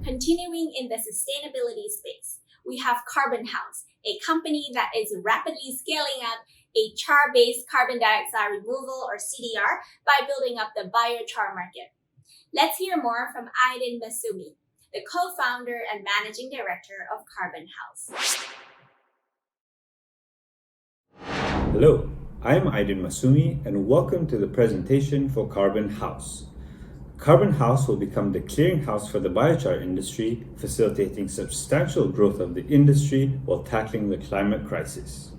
Continuing in the sustainability space, we have Carbon House, a company that is rapidly scaling up a char-based carbon dioxide removal or CDR by building up the biochar market. Let's hear more from Aiden Masumi, the co-founder and managing director of Carbon House. Hello, I am Aiden Masumi and welcome to the presentation for Carbon House. Carbon House will become the clearinghouse for the biochar industry, facilitating substantial growth of the industry while tackling the climate crisis.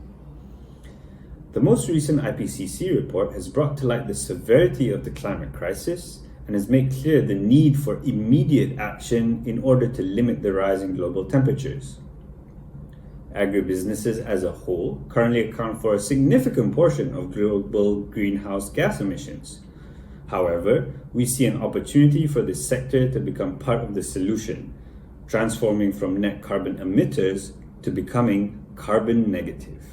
The most recent IPCC report has brought to light the severity of the climate crisis and has made clear the need for immediate action in order to limit the rise in global temperatures. Agribusinesses as a whole currently account for a significant portion of global greenhouse gas emissions. However, we see an opportunity for this sector to become part of the solution, transforming from net carbon emitters to becoming carbon negative.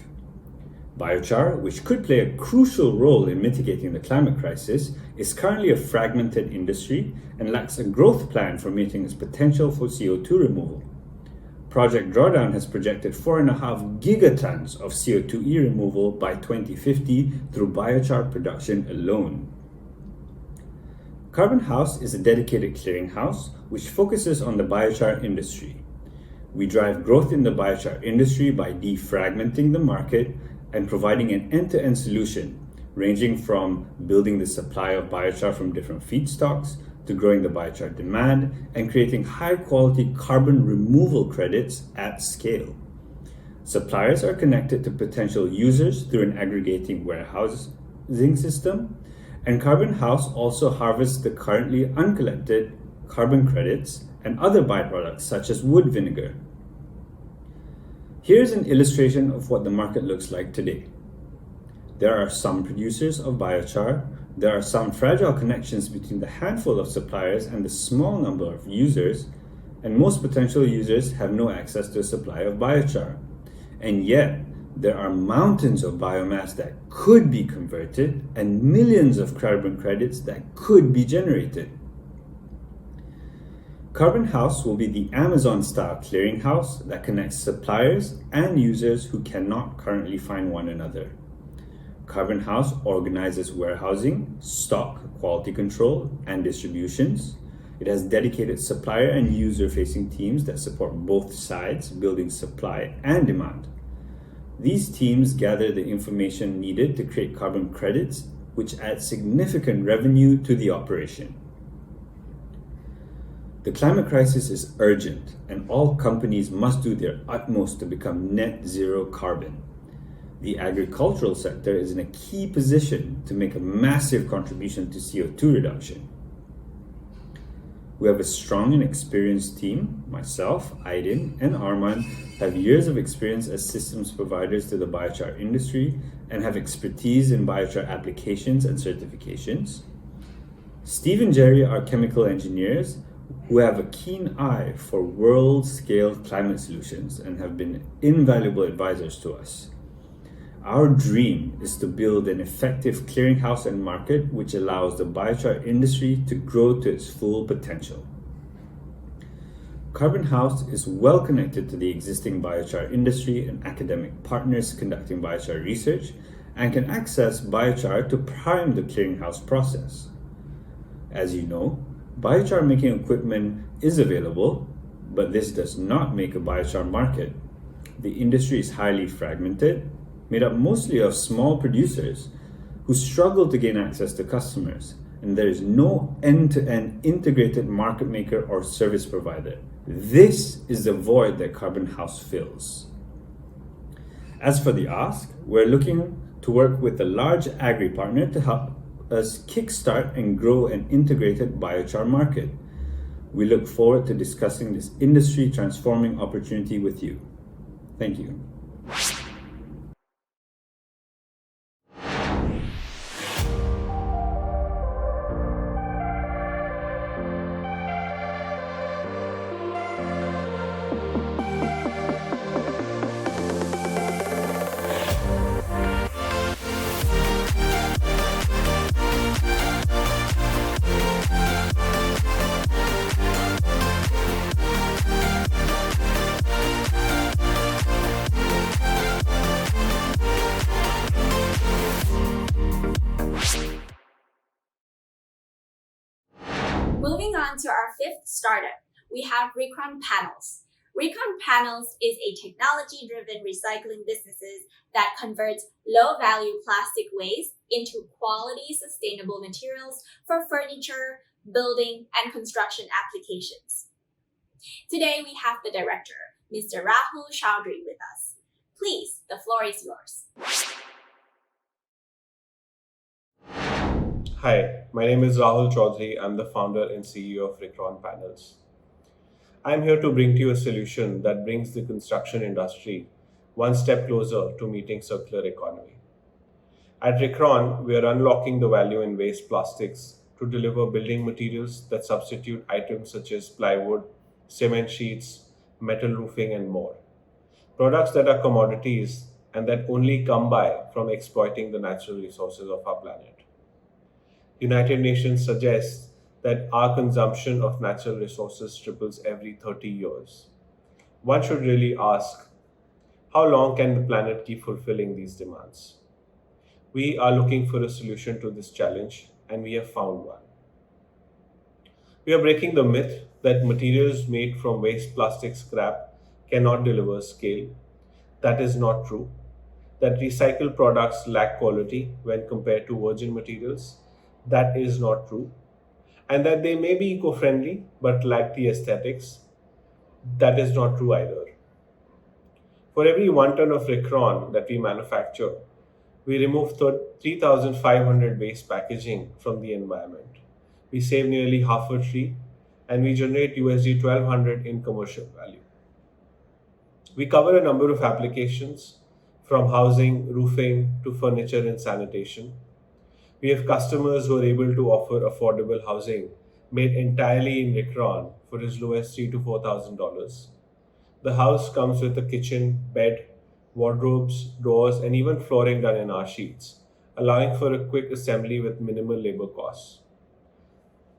Biochar, which could play a crucial role in mitigating the climate crisis, is currently a fragmented industry and lacks a growth plan for meeting its potential for CO2 removal. Project Drawdown has projected 4.5 gigatons of CO2e removal by 2050 through biochar production alone. Carbon House is a dedicated clearinghouse which focuses on the biochar industry. We drive growth in the biochar industry by defragmenting the market and providing an end-to-end solution, ranging from building the supply of biochar from different feedstocks to growing the biochar demand and creating high-quality carbon removal credits at scale. Suppliers are connected to potential users through an aggregating warehousing system, and Carbon House also harvests the currently uncollected carbon credits and other byproducts such as wood vinegar. Here's an illustration of what the market looks like today. There are some producers of biochar, there are some fragile connections between the handful of suppliers and the small number of users, and most potential users have no access to a supply of biochar. And yet, there are mountains of biomass that could be converted and millions of carbon credits that could be generated. Carbon House will be the Amazon-style clearinghouse that connects suppliers and users who cannot currently find one another. Carbon House organizes warehousing, stock, quality control, and distributions. It has dedicated supplier and user-facing teams that support both sides, building supply and demand. These teams gather the information needed to create carbon credits, which add significant revenue to the operation. The climate crisis is urgent, and all companies must do their utmost to become net zero carbon. The agricultural sector is in a key position to make a massive contribution to CO2 reduction. We have a strong and experienced team. Myself, Aydin, and Arman have years of experience as systems providers to the biochar industry and have expertise in biochar applications and certifications. Steve and Jerry are chemical engineers who have a keen eye for world-scale climate solutions and have been invaluable advisors to us. Our dream is to build an effective clearinghouse and market which allows the biochar industry to grow to its full potential. Carbon House is well connected to the existing biochar industry and academic partners conducting biochar research and can access biochar to prime the clearinghouse process. As you know, biochar making equipment is available, but this does not make a biochar market. The industry is highly fragmented, made up mostly of small producers who struggle to gain access to customers, and there is no end-to-end integrated market maker or service provider. This is the void that Carbon House fills. As for the ask, we're looking to work with a large agri partner to help us kickstart and grow an integrated biochar market. We look forward to discussing this industry transforming opportunity with you. Thank you. Moving on to our fifth startup, we have Recron Panels. Recron Panels is a technology-driven recycling business that converts low-value plastic waste into quality, sustainable materials for furniture, building, and construction applications. Today, we have the director, Mr. Rahul Chaudhry, with us. Please, the floor is yours. Hi, my name is Rahul Chaudhry. I'm the founder and CEO of Recron Panels. I'm here to bring to you a solution that brings the construction industry one step closer to meeting circular economy. At Recron, we are unlocking the value in waste plastics to deliver building materials that substitute items such as plywood, cement sheets, metal roofing, and more. Products that are commodities and that only come by from exploiting the natural resources of our planet. United Nations suggests that our consumption of natural resources triples every 30 years. One should really ask, how long can the planet keep fulfilling these demands? We are looking for a solution to this challenge, and we have found one. We are breaking the myth that materials made from waste plastic scrap cannot deliver scale. That is not true. That recycled products lack quality when compared to virgin materials. That is not true. And that they may be eco-friendly but lack the aesthetics. That is not true either. For every 1 ton of Recron that we manufacture, we remove 3,500 waste packaging from the environment. We save nearly half a tree, and we generate USD 1,200 in commercial value. We cover a number of applications, from housing, roofing, to furniture and sanitation. We have customers who are able to offer affordable housing made entirely in Recron for as low as $3,000 to $4,000. The house comes with a kitchen, bed, wardrobes, doors, and even flooring done in our sheets, allowing for a quick assembly with minimal labor costs.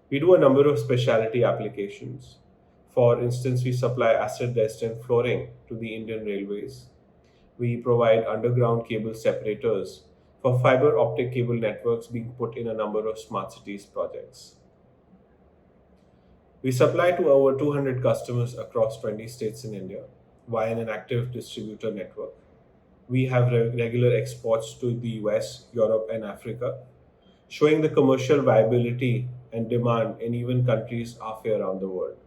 We do a number of specialty applications. For instance, we supply acid-resistant flooring to the Indian Railways. We provide underground cable separators for fiber optic cable networks being put in a number of smart cities projects. We supply to over 200 customers across 20 states in India via an active distributor network. We have regular exports to the US, Europe, and Africa, showing the commercial viability and demand in even countries halfway around the world.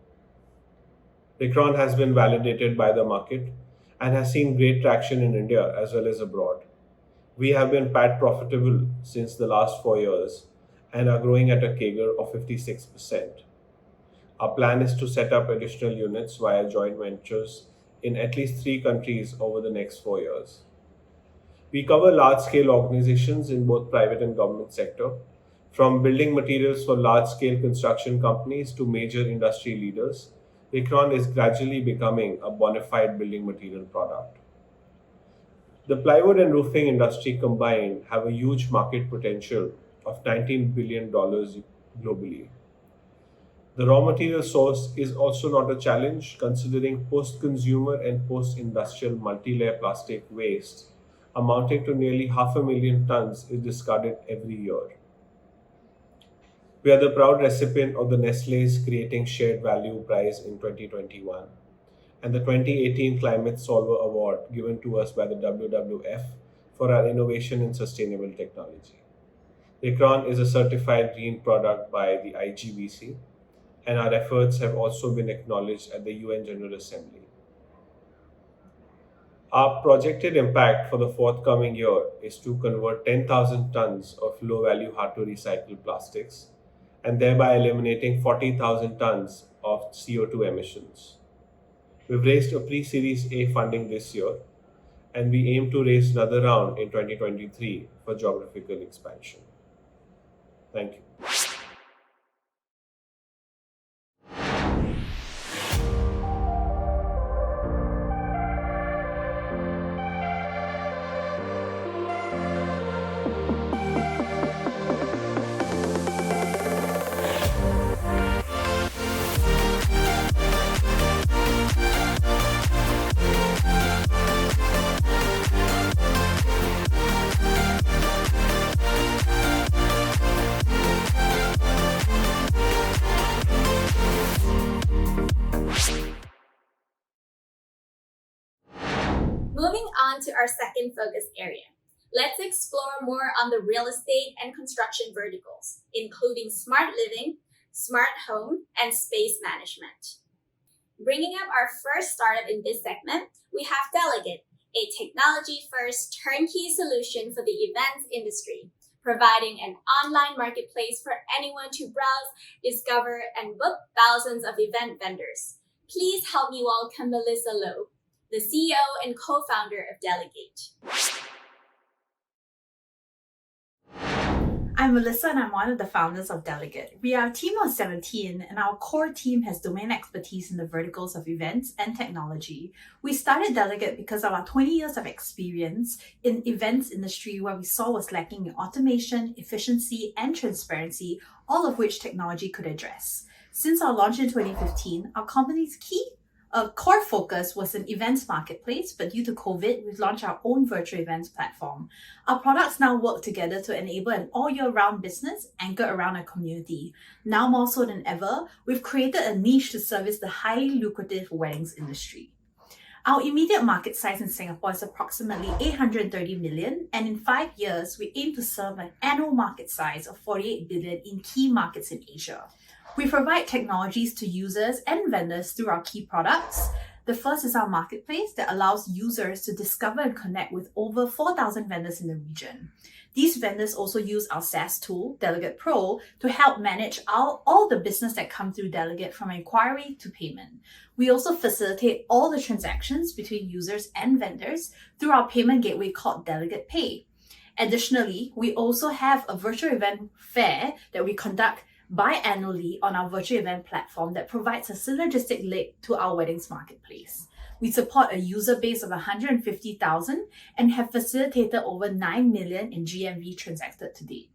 Recron has been validated by the market and has seen great traction in India as well as abroad. We have been PAT profitable since the last 4 years and are growing at a CAGR of 56%. Our plan is to set up additional units via joint ventures in at least 3 countries over the next 4 years. We cover large-scale organizations in both private and government sector, from building materials for large-scale construction companies to major industry leaders. Recron is gradually becoming a bona fide building material product. The plywood and roofing industry combined have a huge market potential of $19 billion globally. The raw material source is also not a challenge, considering post-consumer and post-industrial multi-layer plastic waste amounting to nearly 500,000 tons is discarded every year. We are the proud recipient of the Nestlé's Creating Shared Value Prize in 2021 and the 2018 Climate Solver Award given to us by the WWF for our innovation in sustainable technology. Recron is a certified green product by the IGBC, and our efforts have also been acknowledged at the UN General Assembly. Our projected impact for the forthcoming year is to convert 10,000 tons of low-value hard-to-recycle plastics and thereby eliminating 40,000 tons of CO2 emissions. We've raised a pre-Series A funding this year, and we aim to raise another round in 2023 for geographical expansion. Thank you. Moving on to our second focus area, let's explore more on the real estate and construction verticals, including smart living, smart home, and space management. Bringing up our first startup in this segment, we have Delegate, a technology-first turnkey solution for the events industry, providing an online marketplace for anyone to browse, discover, and book thousands of event vendors. Please help me welcome Melissa Lowe, the CEO and co-founder of Delegate. I'm Melissa and I'm one of the founders of Delegate. We are a team of 17 and our core team has domain expertise in the verticals of events and technology. We started Delegate because of our 20 years of experience in events industry where we saw was lacking in automation, efficiency, and transparency, all of which technology could address. Since our launch in 2015, our company's core focus was an events marketplace, but due to COVID, we've launched our own virtual events platform. Our products now work together to enable an all-year-round business anchored around a community. Now more so than ever, we've created a niche to service the highly lucrative weddings industry. Our immediate market size in Singapore is approximately 830 million, and in 5 years, we aim to serve an annual market size of 48 billion in key markets in Asia. We provide technologies to users and vendors through our key products. The first is our marketplace that allows users to discover and connect with over 4,000 vendors in the region. These vendors also use our SaaS tool, Delegate Pro, to help manage all the business that comes through Delegate from inquiry to payment. We also facilitate all the transactions between users and vendors through our payment gateway called Delegate Pay. Additionally, we also have a virtual event fair that we conduct biannually on our virtual event platform that provides a synergistic link to our weddings marketplace. We support a user base of 150,000 and have facilitated over 9 million in GMV transacted to date.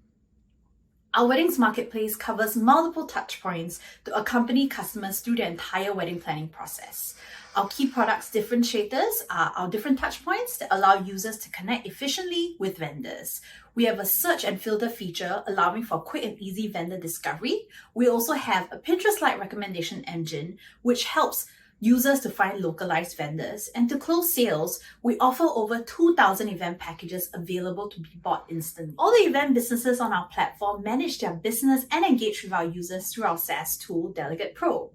Our weddings marketplace covers multiple touchpoints to accompany customers through their entire wedding planning process. Our key products differentiators are our different touchpoints that allow users to connect efficiently with vendors. We have a search and filter feature allowing for quick and easy vendor discovery. We also have a Pinterest-like recommendation engine, which helps users to find localized vendors. And to close sales, we offer over 2,000 event packages available to be bought instantly. All the event businesses on our platform manage their business and engage with our users through our SaaS tool, Delegate Pro.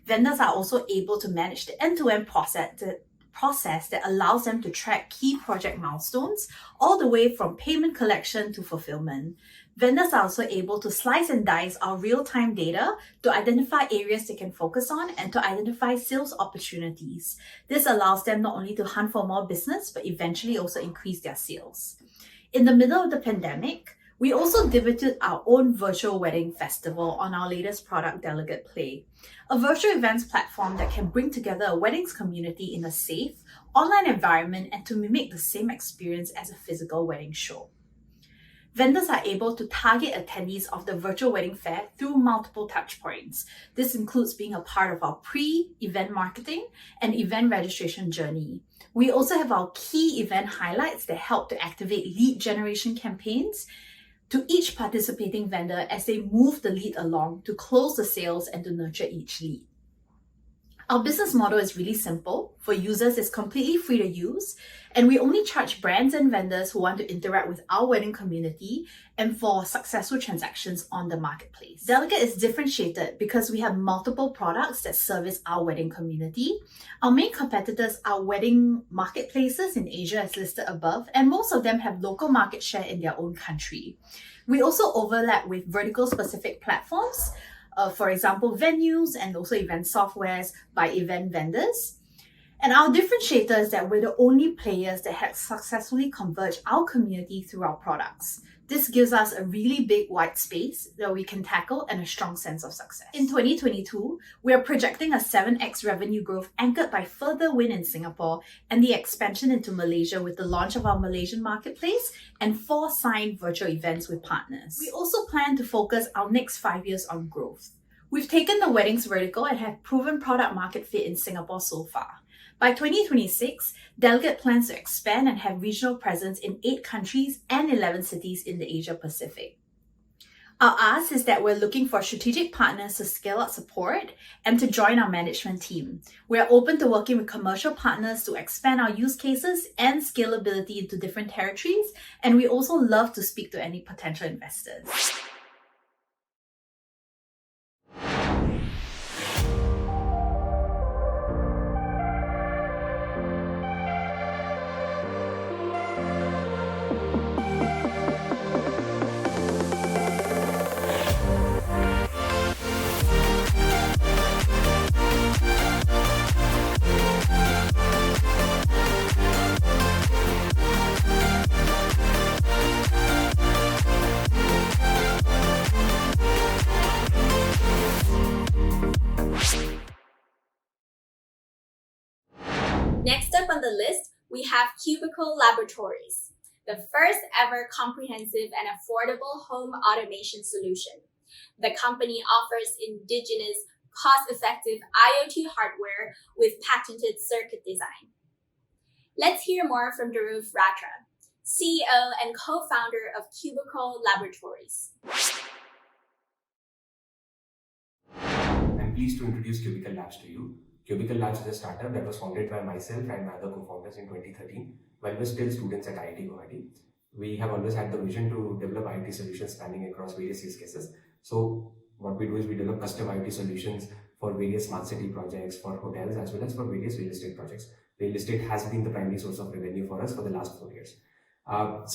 Vendors are also able to manage the end-to-end process that allows them to track key project milestones all the way from payment collection to fulfillment. Vendors are also able to slice and dice our real-time data to identify areas they can focus on and to identify sales opportunities. This allows them not only to hunt for more business, but eventually also increase their sales. In the middle of the pandemic, we also debuted our own virtual wedding festival on our latest product, Delegate Play, a virtual events platform that can bring together a weddings community in a safe, online environment and to mimic the same experience as a physical wedding show. Vendors are able to target attendees of the virtual wedding fair through multiple touchpoints. This includes being a part of our pre-event marketing and event registration journey. We also have our key event highlights that help to activate lead generation campaigns to each participating vendor as they move the lead along to close the sales and to nurture each lead. Our business model is really simple. For users, it's completely free to use, and we only charge brands and vendors who want to interact with our wedding community and for successful transactions on the marketplace. Delegate is differentiated because we have multiple products that service our wedding community. Our main competitors are wedding marketplaces in Asia as listed above, and most of them have local market share in their own country. We also overlap with vertical specific platforms, for example, venues and also event softwares by event vendors. And our differentiator is that we're the only players that have successfully converged our community through our products. This gives us a really big white space that we can tackle and a strong sense of success. In 2022, we are projecting a 7x revenue growth anchored by further win in Singapore and the expansion into Malaysia with the launch of our Malaysian marketplace and 4 signed virtual events with partners. We also plan to focus our next 5 years on growth. We've taken the weddings vertical and have proven product market fit in Singapore so far. By 2026, Delegate plans to expand and have regional presence in 8 countries and 11 cities in the Asia Pacific. Our ask is that we're looking for strategic partners to scale up support and to join our management team. We are open to working with commercial partners to expand our use cases and scalability into different territories, and we also love to speak to any potential investors. Next up on the list, we have Cubicle Laboratories, the first ever comprehensive and affordable home automation solution. The company offers indigenous, cost-effective IoT hardware with patented circuit design. Let's hear more from Dhruv Ratra, CEO and co-founder of Cubicle Laboratories. I'm pleased to introduce Cubicle Labs to you. Cubicle Labs is a startup that was founded by myself and my other co-founders in 2013 while we were still students at IIT Guwahati. We have always had the vision to develop IoT solutions spanning across various use cases. So what we do is we develop custom IoT solutions for various smart city projects, for hotels, as well as for various real estate projects. Real estate has been the primary source of revenue for us for the last 4 years. At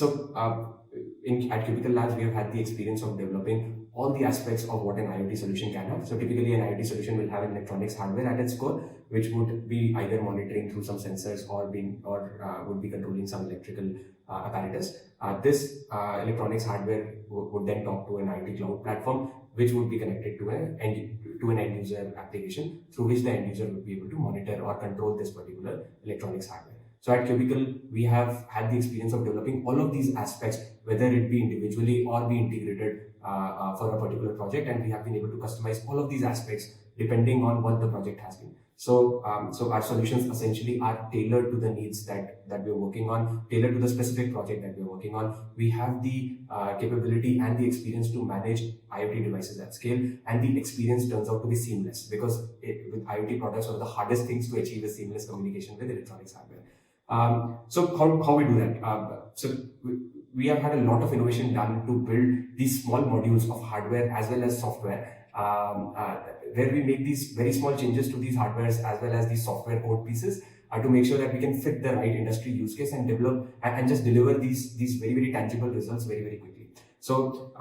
Cubicle Labs, we have had the experience of developing all the aspects of what an IoT solution can have. So typically an IoT solution will have an electronics hardware at its core, which would be either monitoring through some sensors or would be controlling some electrical apparatus. This electronics hardware would then talk to an IoT cloud platform, which would be connected to an end user application through which the end user would be able to monitor or control this particular electronics hardware. So at Cubicle, we have had the experience of developing all of these aspects, whether it be individually or be integrated for a particular project, and we have been able to customize all of these aspects depending on what the project has been. So our solutions essentially are tailored to the needs that we're working on, tailored to the specific project that we're working on. We have the capability and the experience to manage IoT devices at scale, and the experience turns out to be seamless because with IoT products, one of the hardest things to achieve is seamless communication with electronics hardware. So how we do that? We have had a lot of innovation done to build these small modules of hardware as well as software where we make these very small changes to these hardwares as well as these software code pieces to make sure that we can fit the right industry use case and develop and just deliver these very, very tangible results very, very quickly. So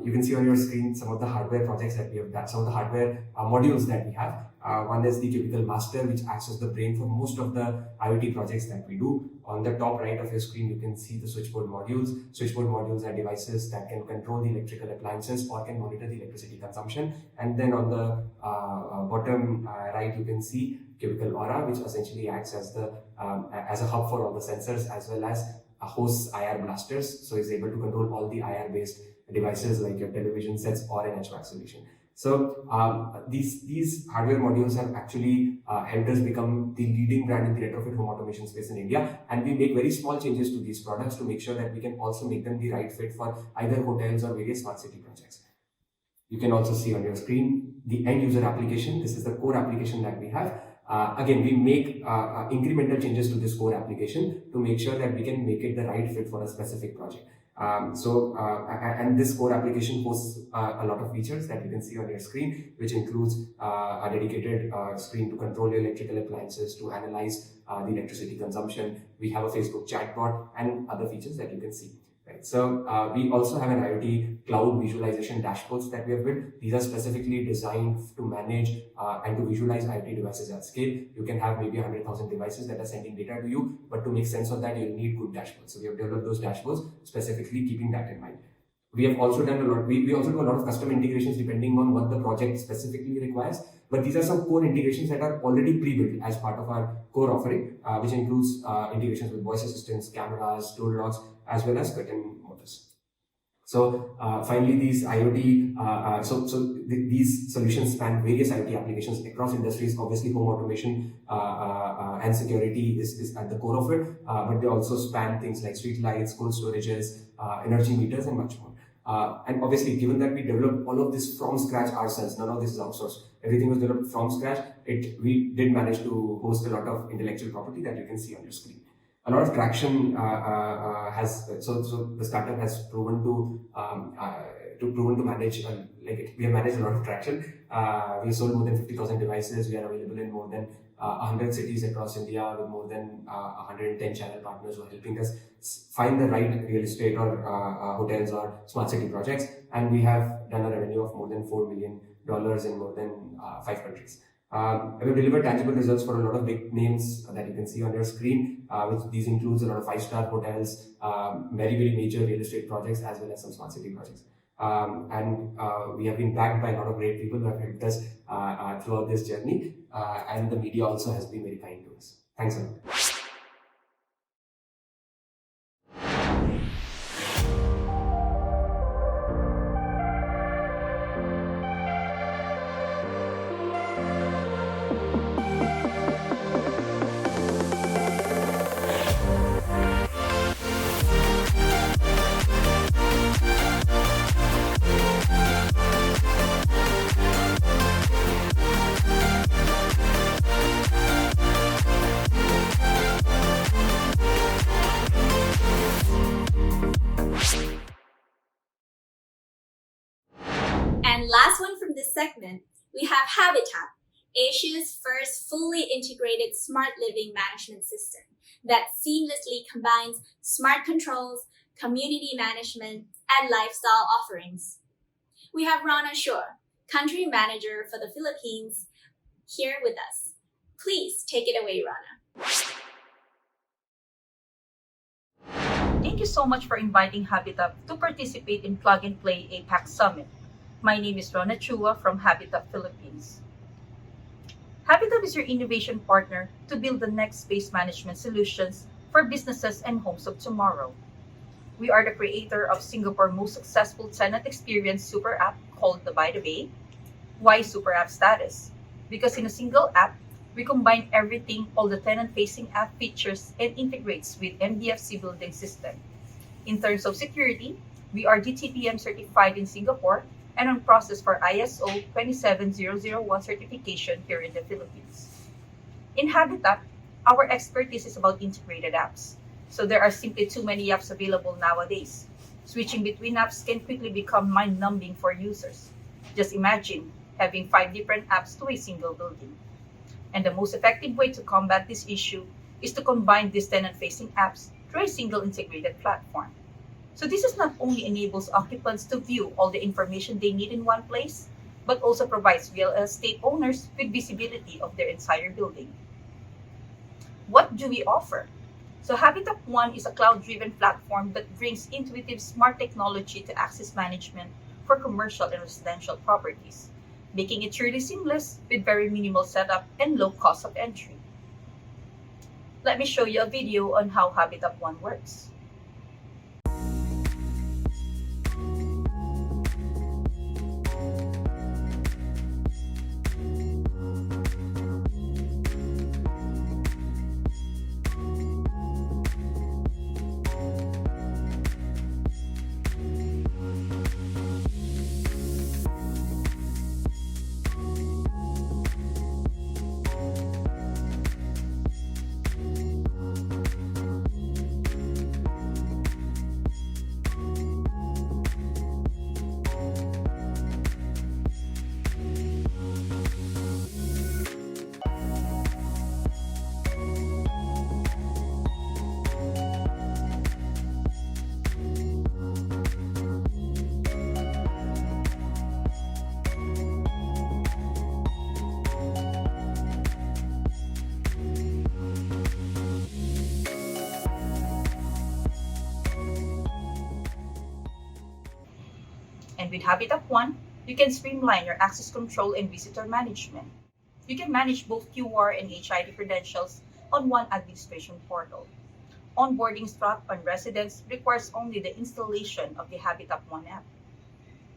you can see on your screen some of the hardware projects that we have done, some of the hardware modules that we have. One is the Cubicle Master, which acts as the brain for most of the IoT projects that we do. On the top right of your screen, you can see the switchboard modules. Switchboard modules are devices that can control the electrical appliances or can monitor the electricity consumption. And then on the bottom right, you can see Cubicle Aura, which essentially acts as a hub for all the sensors as well as hosts IR blasters. So it's able to control all the IR based devices like your television sets or an HVAC solution. So these hardware modules have actually helped us become the leading brand in the retrofit home automation space in India. And we make very small changes to these products to make sure that we can also make them the right fit for either hotels or various smart city projects. You can also see on your screen the end user application. This is the core application that we have. Again, we make incremental changes to this core application to make sure that we can make it the right fit for a specific project. And this core application hosts a lot of features that you can see on your screen, which includes a dedicated screen to control your electrical appliances, to analyze the electricity consumption. We have a Facebook chatbot and other features that you can see. Right. So we also have an IoT cloud visualization dashboards that we have built. These are specifically designed to manage and to visualize IoT devices at scale. You can have maybe 100,000 devices that are sending data to you, but to make sense of that, you'll need good dashboards. So we have developed those dashboards specifically keeping that in mind. We have also done a lot. We also do a lot of custom integrations depending on what the project specifically requires. But these are some core integrations that are already pre-built as part of our core offering, which includes integrations with voice assistants, cameras, door locks, as well as curtain motors. So finally, these IoT, these solutions span various IoT applications across industries. Obviously, home automation and security is at the core of it, but they also span things like street lights, cold storages, energy meters, and much more. And obviously, given that we developed all of this from scratch ourselves, none of this is outsourced. Everything was developed from scratch. We did manage to host a lot of intellectual property that you can see on your screen. A lot of traction so the startup has proven to manage we have managed a lot of traction. We have sold more than 50,000 devices. We are available in more than 100 cities across India with more than 110 channel partners who are helping us find the right real estate or hotels or smart city projects. And we have done a revenue of more than $4 million in more than 5 countries. We've delivered tangible results for a lot of big names that you can see on your screen, which these includes a lot of 5-star hotels, very, very major real estate projects, as well as some smart city projects. And we have been backed by a lot of great people who have helped us throughout this journey. And the media also has been very kind to us. Thanks a lot. And last one from this segment, we have Habitat, Asia's first fully integrated smart living management system that seamlessly combines smart controls, community management, and lifestyle offerings. We have Rana Shore, country manager for the Philippines, here with us. Please take it away, Rana. Thank you so much for inviting Habitat to participate in Plug and Play APAC Summit. My name is Rona Chua from Habitat Philippines. Habitat is your innovation partner to build the next space management solutions for businesses and homes of tomorrow. We are the creator of Singapore's most successful tenant experience super app called the By the Bay. Why super app status? Because in a single app, we combine everything, all the tenant-facing app features, and integrates with MDFC building system. In terms of security, we are DTPM certified in Singapore and on process for ISO 27001 certification here in the Philippines. In Habitat, our expertise is about integrated apps. So there are simply too many apps available nowadays. Switching between apps can quickly become mind-numbing for users. Just imagine having 5 different apps to a single building. And the most effective way to combat this issue is to combine these tenant-facing apps through a single integrated platform. So this is not only enables occupants to view all the information they need in one place, but also provides real estate owners with visibility of their entire building. What do we offer? So Habitat One is a cloud-driven platform that brings intuitive smart technology to access management for commercial and residential properties, making it truly seamless with very minimal setup and low cost of entry. Let me show you a video on how Habitat One works. And with Habitat One, you can streamline your access control and visitor management. You can manage both QR and HID credentials on one administration portal. Onboarding staff on residents requires only the installation of the Habitat One app.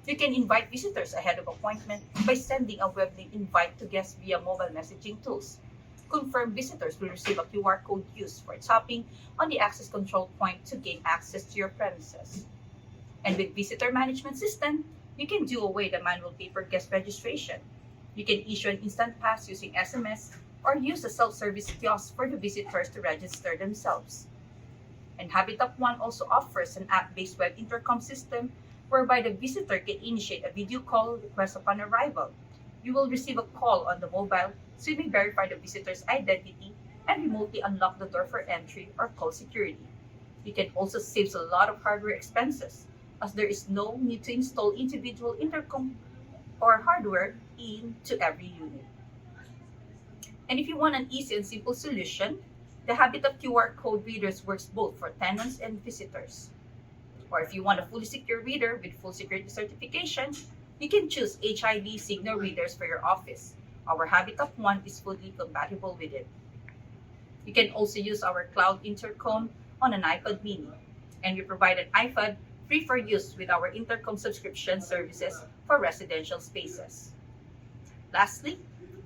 You can invite visitors ahead of appointment by sending a web link invite to guests via mobile messaging tools. Confirm visitors will receive a QR code used for tapping on the access control point to gain access to your premises. And with visitor management system, you can do away the manual paper guest registration. You can issue an instant pass using SMS or use a self-service kiosk for the visitors to register themselves. And Habitat One also offers an app-based web intercom system whereby the visitor can initiate a video call request upon arrival. You will receive a call on the mobile so you may verify the visitor's identity and remotely unlock the door for entry or call security. You can also save a lot of hardware expenses as there is no need to install individual intercom or hardware into every unit. And if you want an easy and simple solution, the Habitat QR code readers works both for tenants and visitors. Or if you want a fully secure reader with full security certification, you can choose HID signal readers for your office. Our Habitat One is fully compatible with it. You can also use our cloud intercom on an iPad mini, and we provide an iPad free for use with our intercom subscription services for residential spaces. Lastly,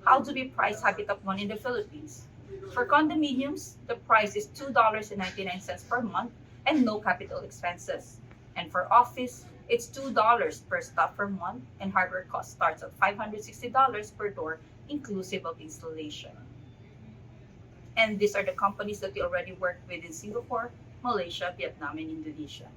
how do we price Habitat One in the Philippines? For condominiums, the price is $2.99 per month and no capital expenses. And for office, it's $2 per stop per month and hardware cost starts at $560 per door inclusive of installation. And these are the companies that we already work with in Singapore, Malaysia, Vietnam, and Indonesia.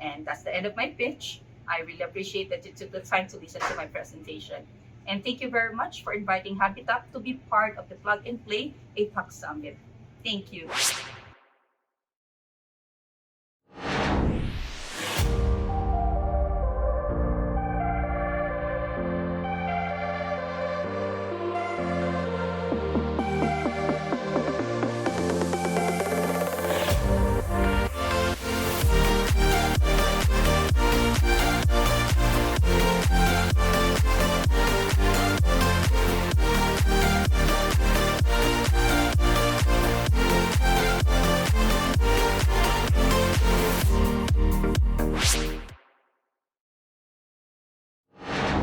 And that's the end of my pitch. I really appreciate that you took the time to listen to my presentation. And thank you very much for inviting Habitat to be part of the Plug and Play APAC Summit. Thank you.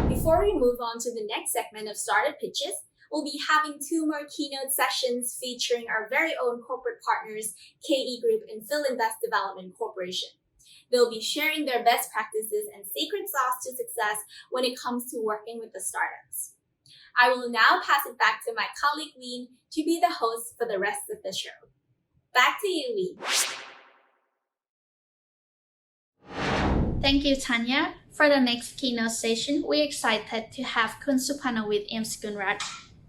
Before we move on to the next segment of startup pitches, we'll be having 2 more keynote sessions featuring our very own corporate partners, KE Group and Philinvest Development Corporation. They'll be sharing their best practices and secret sauce to success when it comes to working with the startups. I will now pass it back to my colleague Ween to be the host for the rest of the show. Back to you, Ween. Thank you, Tanya. For the next keynote session, we're excited to have Kun Supanawit M. Skunrat,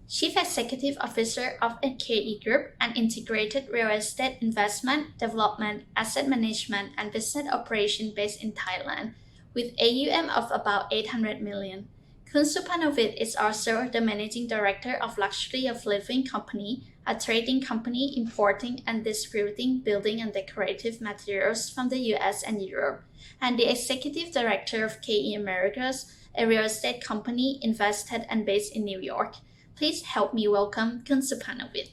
Chief Executive Officer of KE Group, an integrated real estate investment, development, asset management, and business operation based in Thailand, with AUM of about 800 million. Kun Supanawit is also the Managing Director of Luxury of Living Company, a trading company importing and distributing building and decorative materials from the US and Europe, and the Executive Director of KE Americas, a real estate company invested and based in New York. Please help me welcome Kun Supanawit.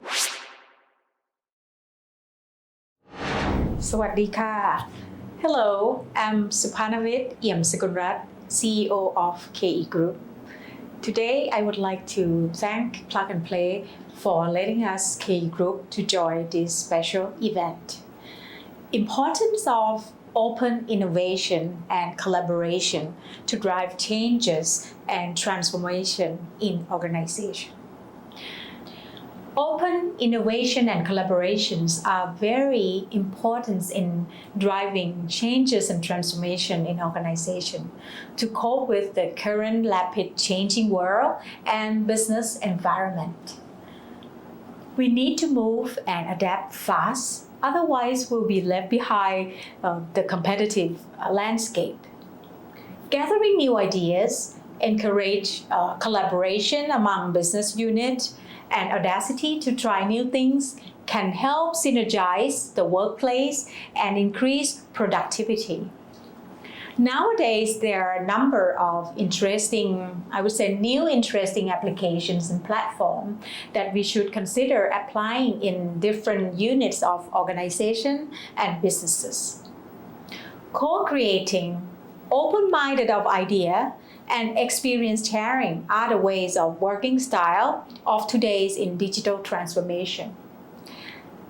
สวัสดีค่ะ Hello, I'm Supanawit Iemsakunrat, CEO of KE Group. Today, I would like to thank Plug and Play for letting us KE Group to join this special event. Importance of open innovation and collaboration to drive changes and transformation in organization. Open innovation and collaborations are very important in driving changes and transformation in organization to cope with the current rapid changing world and business environment. We need to move and adapt fast, otherwise we'll be left behind the competitive landscape. Gathering new ideas, encourage collaboration among business units, and audacity to try new things can help synergize the workplace and increase productivity. Nowadays, there are a number of new interesting applications and platforms that we should consider applying in different units of organization and businesses. Co-creating, open-minded of idea, and experience sharing are the ways of working style of today's in digital transformation.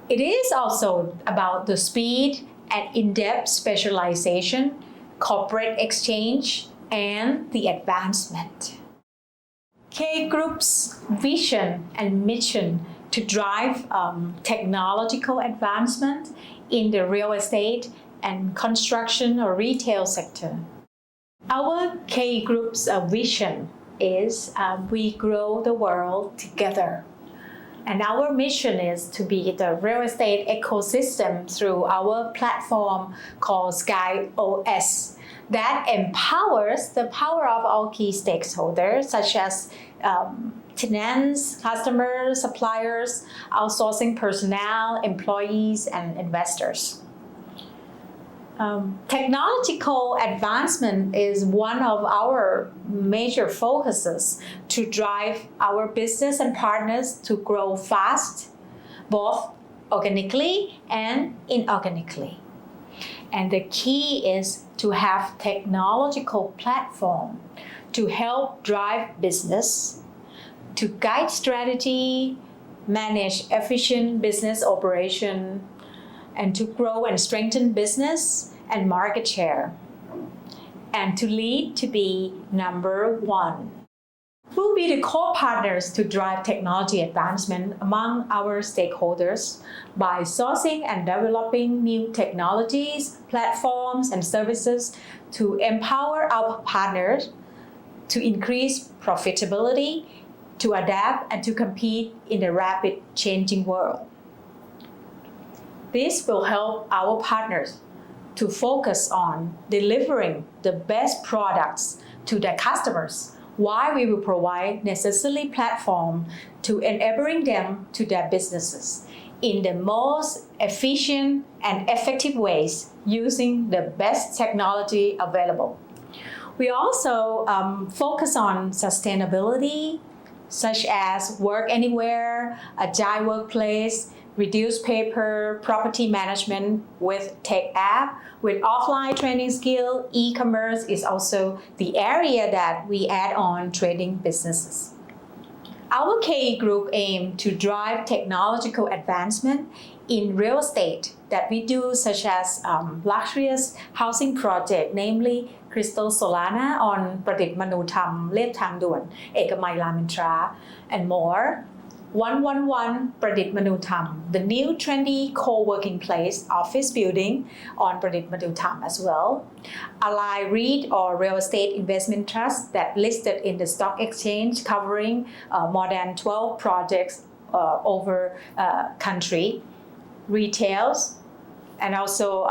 It is also about the speed and in-depth specialization, corporate exchange, and the advancement. KE Group's vision and mission to drive technological advancement in the real estate and construction or retail sector. Our KE Group's vision is we grow the world together. And our mission is to be the real estate ecosystem through our platform called Sky OS that empowers the power of all key stakeholders such as tenants, customers, suppliers, outsourcing personnel, employees, and investors. Technological advancement is one of our major focuses to drive our business and partners to grow fast, both organically and inorganically. And the key is to have technological platform to help drive business, to guide strategy, manage efficient business operation, and to grow and strengthen business and market share, and to lead to be number one. We'll be the core partners to drive technology advancement among our stakeholders by sourcing and developing new technologies, platforms, and services to empower our partners to increase profitability, to adapt, and to compete in a rapid changing world. This will help our partners to focus on delivering the best products to their customers, while we will provide necessary platform to enabling them to their businesses in the most efficient and effective ways using the best technology available. We also focus on sustainability, such as work anywhere, agile workplace, reduce paper, property management with tech app, with offline training skill. E-commerce is also the area that we add on trading businesses. Our KE Group aim to drive technological advancement in real estate that we do, such as luxurious housing project, namely Crystal Solana on ประดิษฐ์มนูธรรม เลียบทางด่วน เอกมัยรามอินทรา and more. 111 Pradit Manu Tham, the new trendy co-working place office building on Pradit Manu Tham as well. Ally REIT or Real Estate Investment Trust that listed in the stock exchange covering more than 12 projects over country, retails, and also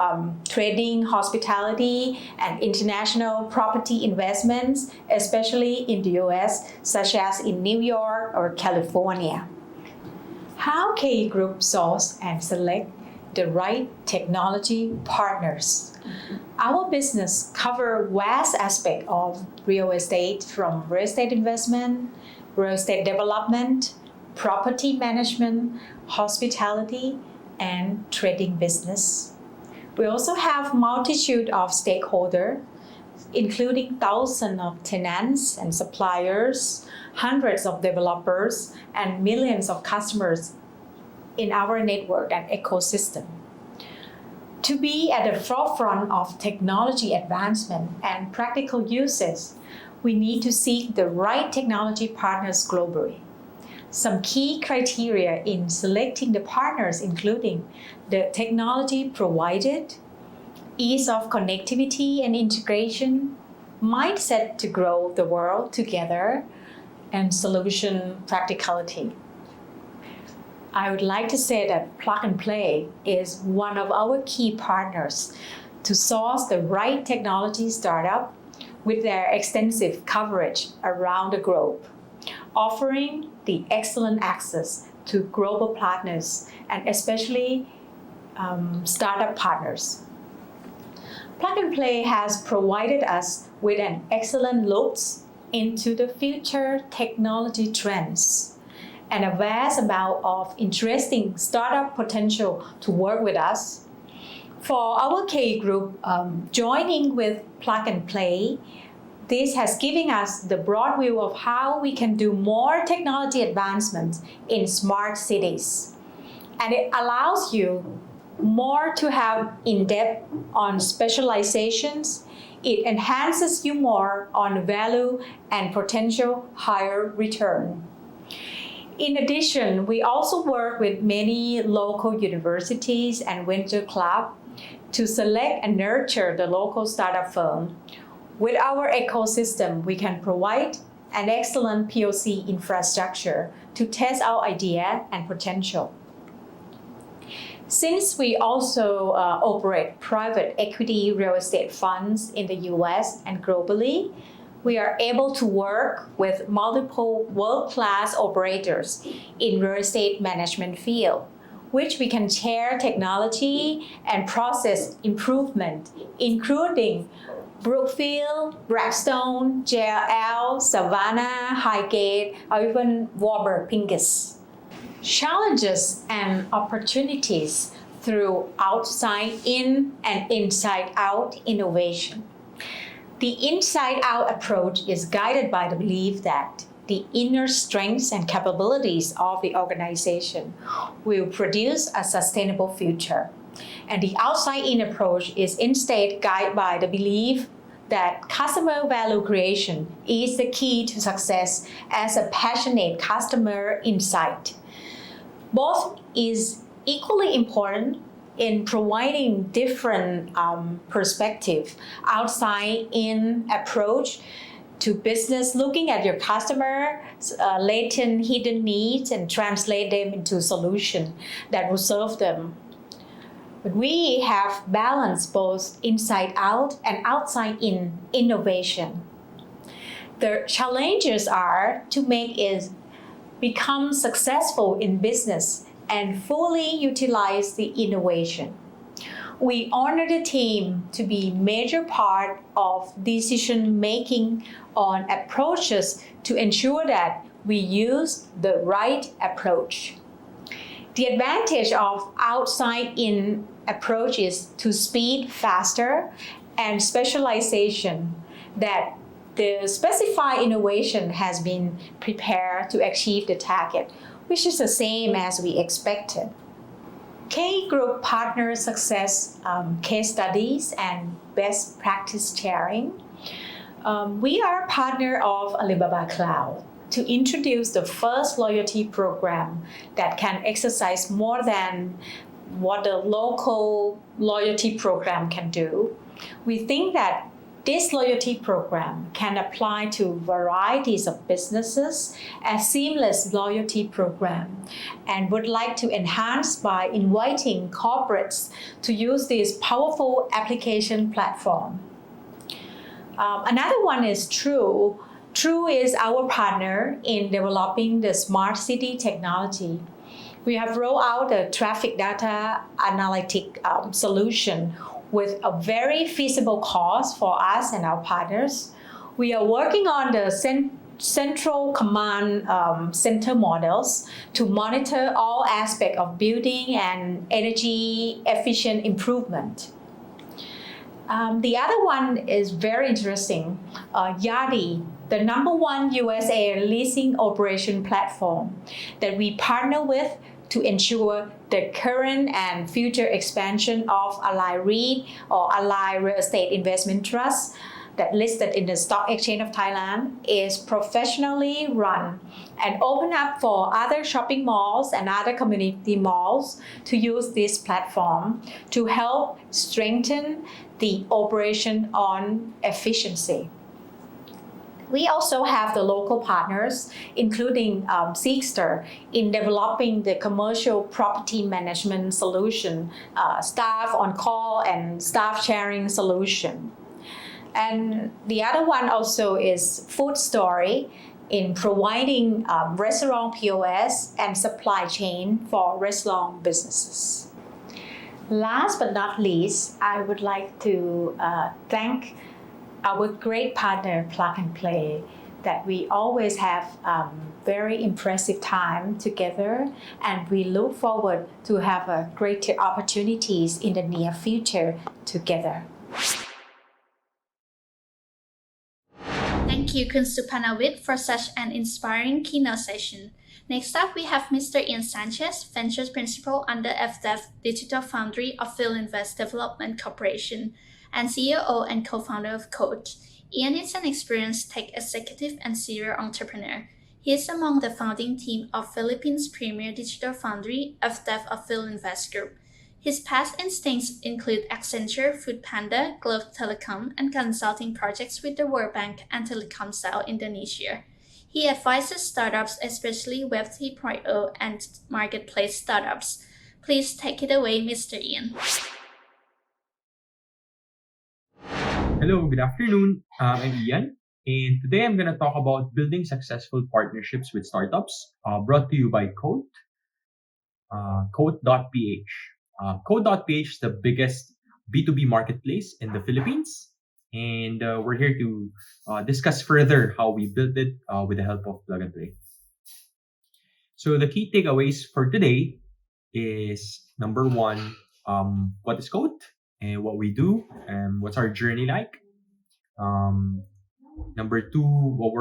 trading, hospitality, and international property investments, especially in the US, such as in New York or California. How KE Group source and select the right technology partners? Our business covers vast aspects of real estate, from real estate investment, real estate development, property management, hospitality, and trading business. We also have multitude of stakeholders, including thousands of tenants and suppliers, hundreds of developers, and millions of customers in our network and ecosystem. To be at the forefront of technology advancement and practical uses, we need to seek the right technology partners globally. Some key criteria in selecting the partners including the technology provided, ease of connectivity and integration, mindset to grow the world together, and solution practicality. I would like to say that Plug and Play is one of our key partners to source the right technology startup with their extensive coverage around the globe, offering the excellent access to global partners and especially startup partners. Plug and Play has provided us with an excellent look into the future technology trends and a vast amount of interesting startup potential to work with us. For our KE Group, joining with Plug and Play, this has given us the broad view of how we can do more technology advancements in smart cities. And it allows you more to have in-depth on specializations. It enhances you more on value and potential higher return. In addition, we also work with many local universities and venture clubs to select and nurture the local startup firm. With our ecosystem, we can provide an excellent POC infrastructure to test our idea and potential. Since we also operate private equity real estate funds in the US and globally, we are able to work with multiple world-class operators in real estate management field, which we can share technology and process improvement, including Brookfield, Blackstone, JLL, Savannah, Highgate, or even Warburg Pincus. Challenges and opportunities through outside-in and inside-out innovation. The inside-out approach is guided by the belief that the inner strengths and capabilities of the organization will produce a sustainable future. And the outside-in approach is instead guided by the belief that customer value creation is the key to success as a passionate customer insight. Both is equally important in providing different perspective, outside-in approach to business, looking at your customer latent hidden needs and translate them into solution that will serve them. But we have balanced both inside out and outside in innovation. The challenges are to make it become successful in business and fully utilize the innovation. We honor the team to be major part of decision making on approaches to ensure that we use the right approach. The advantage of outside-in approach is to speed faster and specialization that the specified innovation has been prepared to achieve the target, which is the same as we expected. KE Group Partner Success Case Studies and Best Practice Sharing. We are a partner of Alibaba Cloud, to introduce the first loyalty program that can exercise more than what the local loyalty program can do. We think that this loyalty program can apply to varieties of businesses as seamless loyalty program, and would like to enhance by inviting corporates to use this powerful application platform. Another one is True. True is our partner in developing the smart city technology. We have rolled out a traffic data analytic solution with a very feasible cost for us and our partners. We are working on the central command center models to monitor all aspects of building and energy efficient improvement. The other one is very interesting. Yardi, the #1 USA leasing operation platform that we partner with to ensure the current and future expansion of Ally REIT or Ally Real Estate Investment Trust that listed in the Stock Exchange of Thailand is professionally run and open up for other shopping malls and other community malls to use this platform to help strengthen the operation on efficiency. We also have the local partners, including Seekster, in developing the commercial property management solution, staff on call and staff sharing solution. And the other one also is Food Story in providing restaurant POS and supply chain for restaurant businesses. Last but not least, I would like to thank our great partner, Plug and Play, that we always have very impressive time together, and we look forward to have greater opportunities in the near future together. Thank you, Kun Supanawit, for such an inspiring keynote session. Next up, we have Mr. Ian Sanchez, Ventures Principal under FDEV Digital Foundry of Philinvest Development Corporation, and CEO and co-founder of Code. Ian is an experienced tech executive and serial entrepreneur. He is among the founding team of Philippines' premier digital foundry, FDEV of Philinvest Group. His past instincts include Accenture, Foodpanda, Globe Telecom, and consulting projects with the World Bank and Telkomsel Indonesia. He advises startups, especially Web 3.0 and marketplace startups. Please take it away, Mr. Ian. Hello, good afternoon. I'm Ian, and today I'm going to talk about building successful partnerships with startups, brought to you by Code, Code.ph. Code.ph is the biggest B2B marketplace in the Philippines, and we're here to discuss further how we built it with the help of Plug and Play. So the key takeaways for today is number one, what is Code and what we do and what's our journey like. Number two, what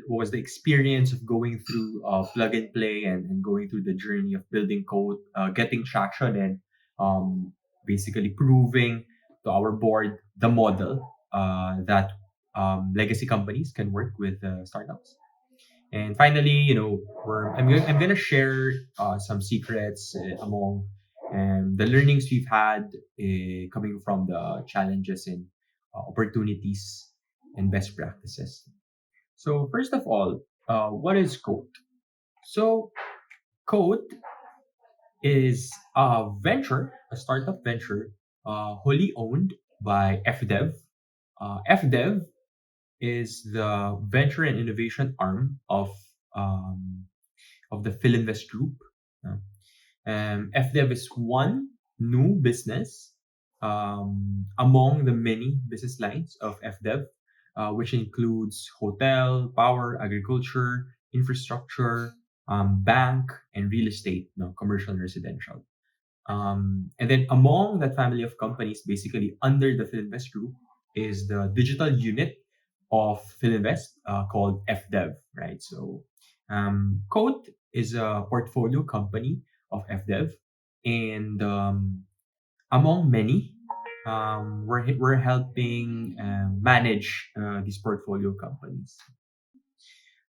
was the experience of going through Plug and Play and going through the journey of building Code, getting traction, and basically proving to our board the model that legacy companies can work with startups. And finally, I'm gonna share some secrets among the learnings we've had coming from the challenges and opportunities and best practices. So first of all, what is Code? So Code is a venture, a startup venture, wholly owned by FDEV. FDEV is the venture and innovation arm of the Philinvest Group. FDEV is one new business among the many business lines of FDEV, which includes hotel, power, agriculture, infrastructure, bank, and real estate, commercial and residential. And then among that family of companies, basically under the Philinvest Group, is the digital unit of Philinvest called FDEV, right? So Code is a portfolio company of FDEV, and among many, we're helping manage these portfolio companies.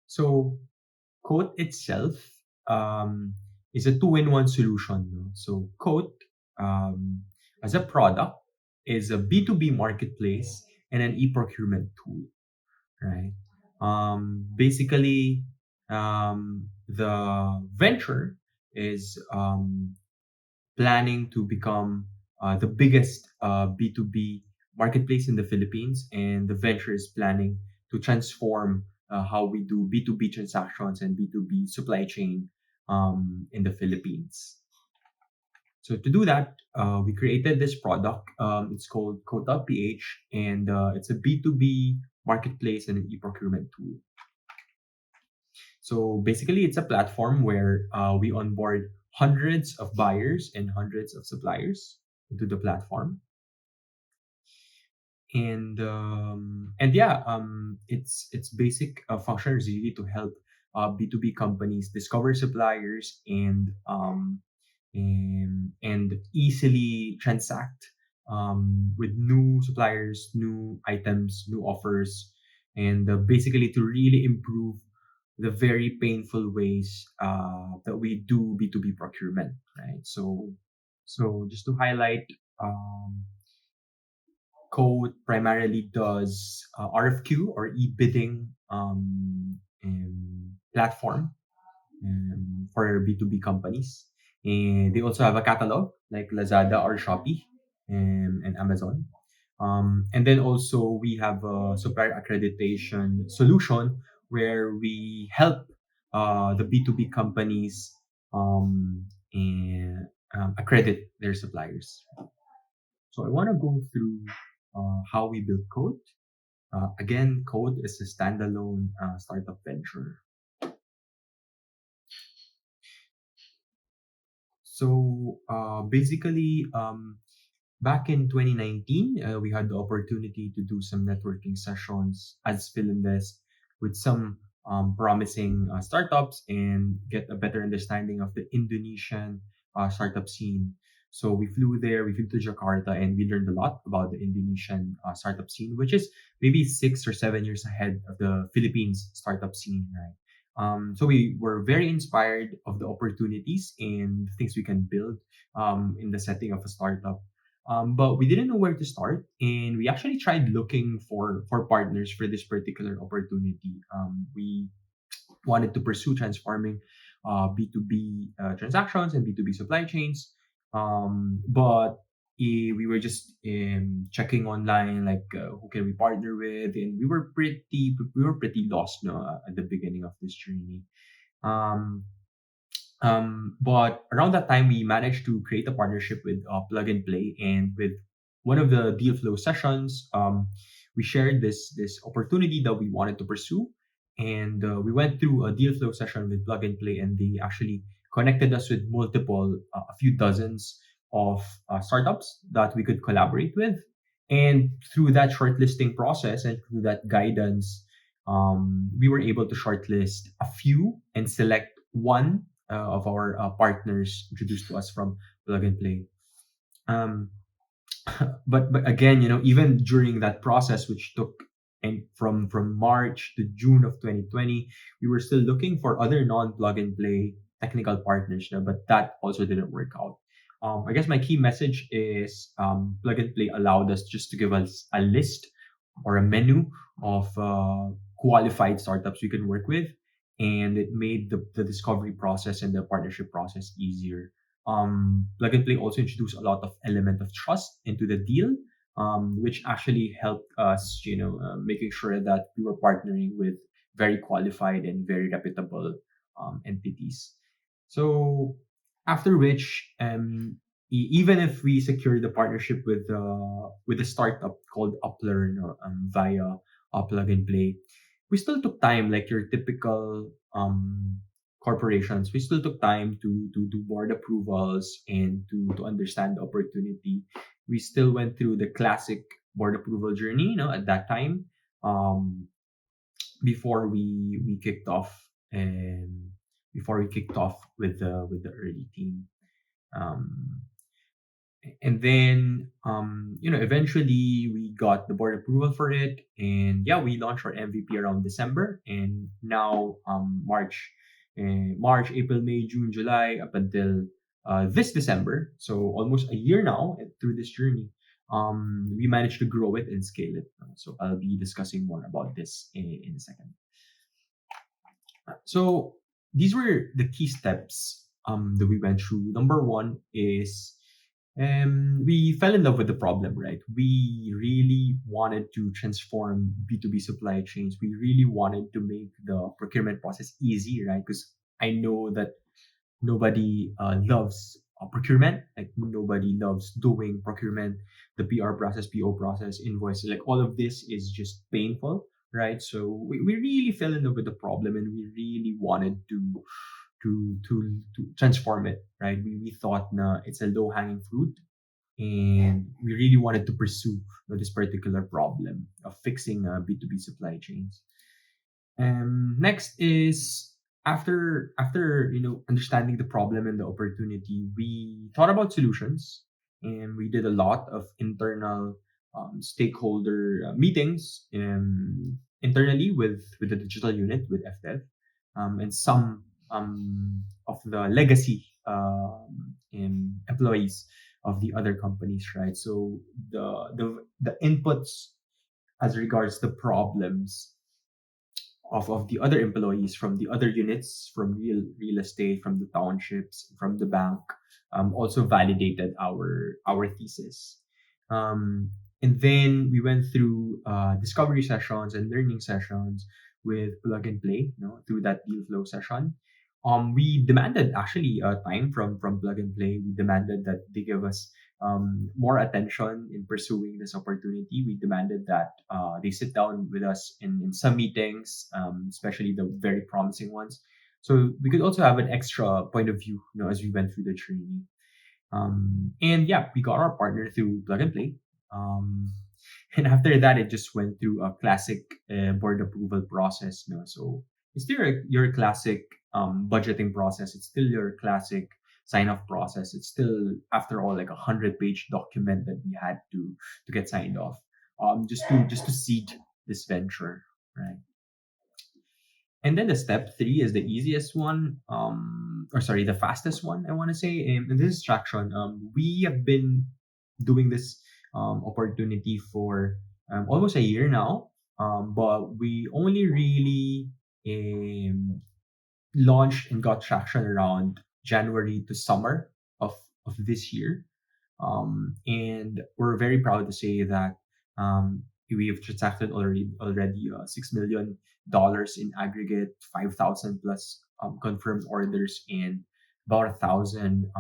So Coat itself is a two-in-one solution. No? So Coat, as a product, is a B2B marketplace and an e-procurement tool, right? Basically, the venture is planning to become the biggest B2B marketplace in the Philippines, and the venture is planning to transform how we do B2B transactions and B2B supply chain in the Philippines. So to do that, we created this product. It's called Quota.ph, and it's a B2B marketplace and an e-procurement tool. So basically, it's a platform where we onboard hundreds of buyers and hundreds of suppliers into the platform. And yeah, its basic function is really to help B2B companies discover suppliers and easily transact with new suppliers, new items, new offers, and basically to really improve the very painful ways that we do B2B procurement, right? So just to highlight, Code primarily does RFQ or e-bidding platform for B2B companies. And they also have a catalog like Lazada or Shopee and Amazon. And then also we have a supplier accreditation solution where we help the B2B companies accredit their suppliers. So I want to go through how we build Code. Again, Code is a standalone startup venture. So basically, back in 2019, we had the opportunity to do some networking sessions as Philinvest with some promising startups and get a better understanding of the Indonesian startup scene. So we flew there, we flew to Jakarta, and we learned a lot about the Indonesian startup scene, which is maybe 6 or 7 years ahead of the Philippines startup scene, right? So we were very inspired of the opportunities and things we can build in the setting of a startup. But we didn't know where to start, and we actually tried looking for partners for this particular opportunity. We wanted to pursue transforming B2B transactions and B2B supply chains. But we were just checking online, like who can we partner with, and we were pretty lost, at the beginning of this journey. But around that time, we managed to create a partnership with Plug and Play, and with one of the deal flow sessions, we shared this opportunity that we wanted to pursue, and we went through a deal flow session with Plug and Play, and they actually connected us with multiple, a few dozens of startups that we could collaborate with, and through that shortlisting process and through that guidance, we were able to shortlist a few and select one of our partners introduced to us from Plug and Play. But again, even during that process, which took from March to June of 2020, we were still looking for other non-Plug and Play technical partners, but that also didn't work out. I guess my key message is Plug and Play allowed us just to give us a list or a menu of qualified startups we can work with, and it made the discovery process and the partnership process easier. Plug and Play also introduced a lot of element of trust into the deal, which actually helped us, making sure that we were partnering with very qualified and very reputable entities. So after which, even if we secured the partnership with a startup called Uplearn via Plug and Play, we still took time, like your typical corporations. We still took time to do board approvals and to understand the opportunity. We still went through the classic board approval journey, at that time, before we kicked off with the early team. And then eventually we got the board approval for it, and yeah, we launched our MVP around December, and now March March, April, May, June, July, up until this December. So almost a year now through this journey. We managed to grow it and scale it. So I'll be discussing more about this in a second. So these were the key steps that we went through. Number one is we fell in love with the problem, right? We really wanted to transform B2B supply chains. We really wanted to make the procurement process easy, right? Because I know that nobody loves procurement. Like nobody loves doing procurement, the PR process, PO process, invoices. Like all of this is just painful, right? So we really fell in love with the problem, and we really wanted to transform it, right? We thought na it's a low hanging fruit, and we really wanted to pursue this particular problem of fixing B2B supply chains. Next is after understanding the problem and the opportunity, we thought about solutions, and we did a lot of internal stakeholder meetings internally with the digital unit with FDev, and some of the legacy employees of the other companies, right? So the inputs as regards the problems of the other employees from the other units, from real estate, from the townships, from the bank, also validated our thesis. And then we went through discovery sessions and learning sessions with Plug and Play, through that deal flow session. We demanded actually time from Plug and Play. We demanded that they give us more attention in pursuing this opportunity. We demanded that they sit down with us in some meetings, especially the very promising ones. So we could also have an extra point of view, as we went through the training. And yeah, we got our partner through Plug and Play. And after that, it just went through a classic board approval process. So it's still your classic budgeting process. It's still your classic sign-off process. It's still, after all, like 100-page document that we had to get signed off, just to seed this venture, right? And then the step 3 is the easiest one, the fastest one, I want to say. And this is traction. We have been doing this opportunity for almost a year now, but we only really launched and got traction around January to summer of this year. And we're very proud to say that we have transacted already $6 million in aggregate, 5,000 plus confirmed orders, and about 1,000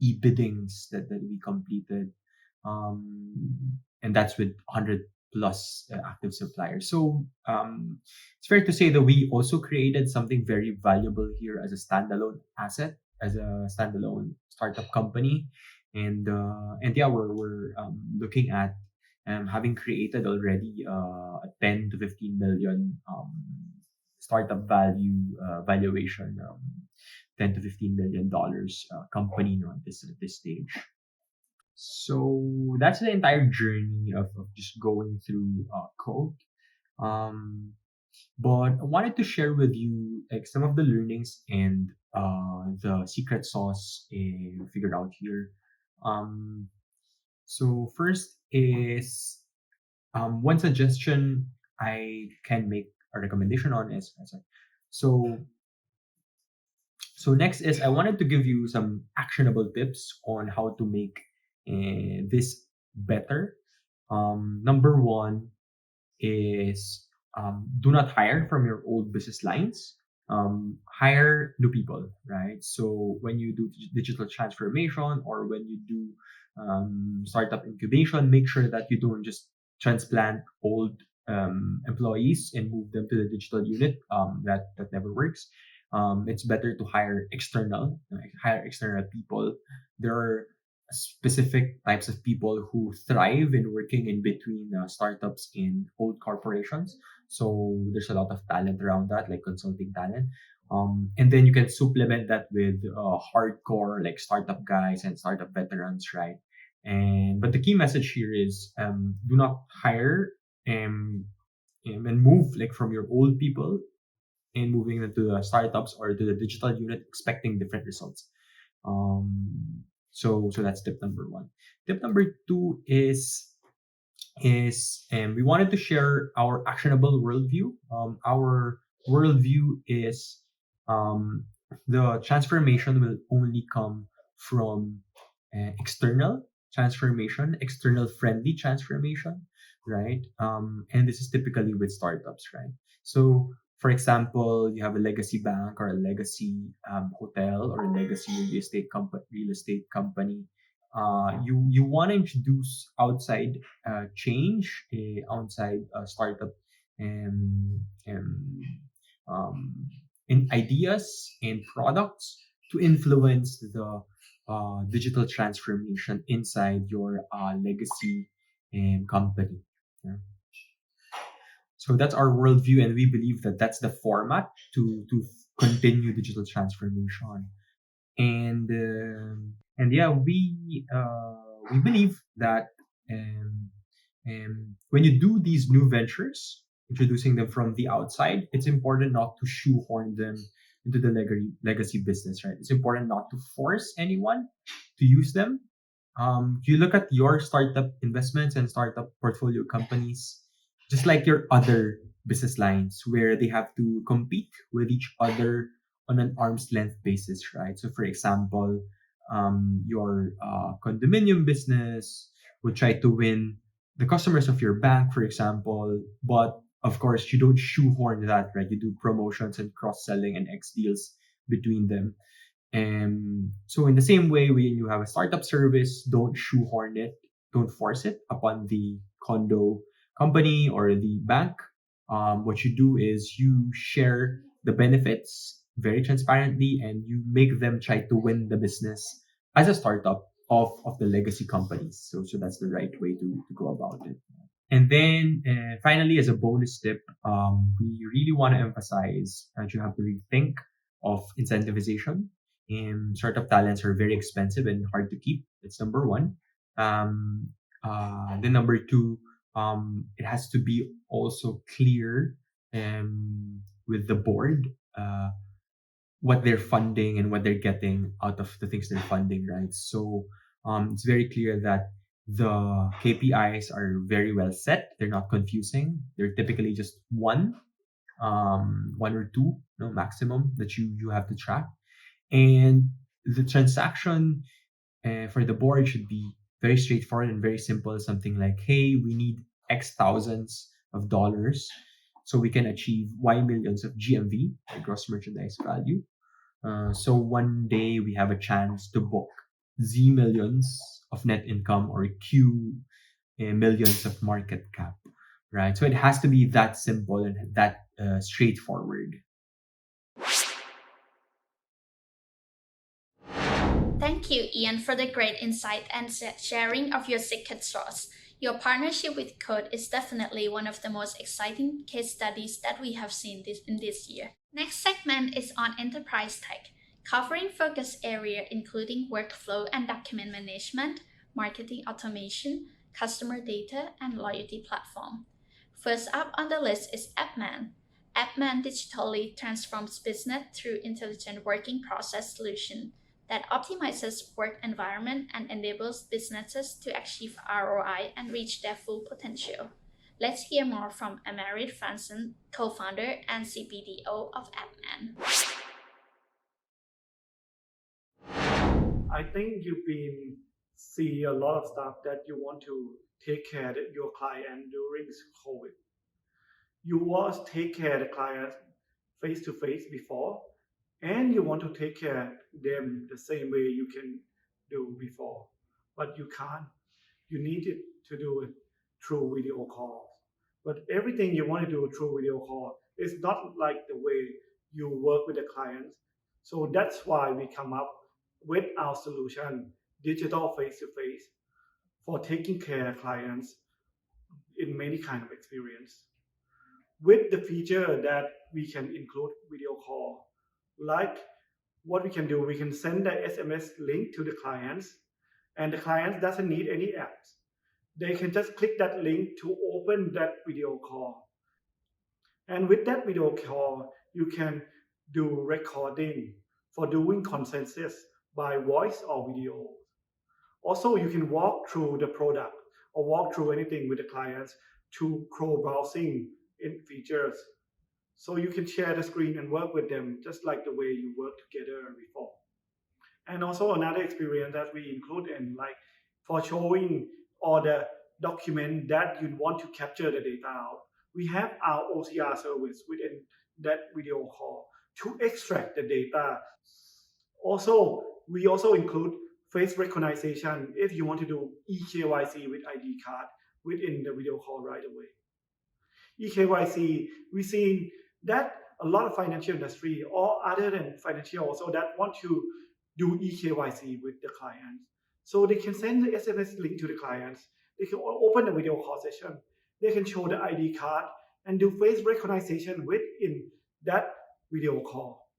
e-biddings that we completed. And that's with 100 plus active suppliers. So it's fair to say that we also created something very valuable here as a standalone asset, as a standalone startup company. And yeah, we're looking at having created already a 10 to 15 million startup valuation, $10 to $15 million company at this stage. So that's the entire journey of just going through code. But I wanted to share with you like some of the learnings and the secret sauce figured out here. So first is one suggestion I can make a recommendation on is so next is I wanted to give you some actionable tips on how to make this better. Number one is do not hire from your old business lines. Hire new people, right? So when you do digital transformation or when you do startup incubation, make sure that you don't just transplant old employees and move them to the digital unit. That never works. It's better to hire external people. There are specific types of people who thrive in working in between startups and old corporations. So there's a lot of talent around that, like consulting talent. And then you can supplement that with hardcore like startup guys and startup veterans, right? But the key message here is do not hire and move like from your old people and moving them to the startups or to the digital unit, expecting different results. So that's tip number one. Tip number two is we wanted to share our actionable worldview. Our worldview is um, the transformation will only come from external transformation, external friendly transformation, right? And this is typically with startups, right? So, for example, you have a legacy bank or a legacy hotel or a legacy real estate company. You want to introduce outside change, outside startup, and um, um, in ideas and products to influence the digital transformation inside your legacy company. Yeah. So that's our worldview, and we believe that that's the format to continue digital transformation. And yeah, we believe that um, when you do these new ventures, introducing them from the outside, it's important not to shoehorn them into the legacy business, right? It's important not to force anyone to use them. You look at your startup investments and startup portfolio companies, just like your other business lines, where they have to compete with each other on an arm's length basis, right? So, for example, your condominium business would try to win the customers of your bank, for example, but of course, you don't shoehorn that, right? You do promotions and cross selling and X deals between them. And so, in the same way, when you have a startup service, don't shoehorn it, don't force it upon the condo company or the bank. What you do is you share the benefits very transparently and you make them try to win the business as a startup of the legacy companies. So that's the right way to go about it. And then finally, as a bonus tip, we really want to emphasize that you have to really think of incentivization. And startup talents are very expensive and hard to keep. That's number one. Then number two, it has to be also clear with the board what they're funding and what they're getting out of the things they're funding, right? So it's very clear that the KPIs are very well set. They're not confusing. They're typically just one or two, maximum that you have to track. And the transaction for the board should be very straightforward and very simple. Something like, hey, we need X thousands of dollars so we can achieve Y millions of GMV, or gross merchandise value. So one day we have a chance to book Z millions of net income or Q millions of market cap, right? So it has to be that simple and that straightforward. Thank you, Ian, for the great insight and sharing of your secret sauce. Your partnership with Code is definitely one of the most exciting case studies that we have seen in this year. Next segment is on enterprise tech, covering focus area including workflow and document management, marketing automation, customer data, and loyalty platform. First up on the list is AppMan. AppMan digitally transforms business through intelligent working process solution that optimizes work environment and enables businesses to achieve ROI and reach their full potential. Let's hear more from Amarit Franson, co-founder and CPDO of AppMan. I think you've been see a lot of stuff that you want to take care of your client during COVID. You was take care of the client face to face before, and you want to take care of them the same way you can do before, but you can't. You need it to do it through video calls. But everything you want to do through video call is not like the way you work with the clients. So that's why we come up with our solution, digital face-to-face, for taking care of clients in many kind of experience. With the feature that we can include video call, like what we can do, we can send the SMS link to the clients, and the client doesn't need any apps. They can just click that link to open that video call. And with that video call, you can do recording for doing consensus by voice or video. Also, you can walk through the product or walk through anything with the clients to co-browsing in features. So you can share the screen and work with them just like the way you worked together before. And also another experience that we include in like for showing all the document that you want to capture the data out, we have our OCR service within that video call to extract the data. Also, we also include face recognition if you want to do eKYC with ID card within the video call right away. eKYC, we see that a lot of financial industry or other than financial also that want to do eKYC with the clients. So they can send the SMS link to the clients. They can open the video call session. They can show the ID card and do face recognition within that video call.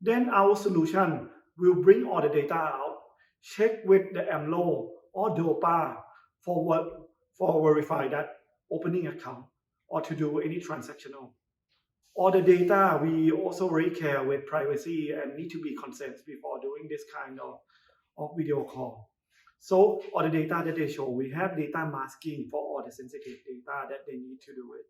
Then our solution will bring all the data out, check with the AMLO or DOPA for verify that opening account or to do any transactional. All the data, we also very care with privacy and need to be consent before doing this kind of video call. So all the data that they show, we have data masking for all the sensitive data that they need to do it.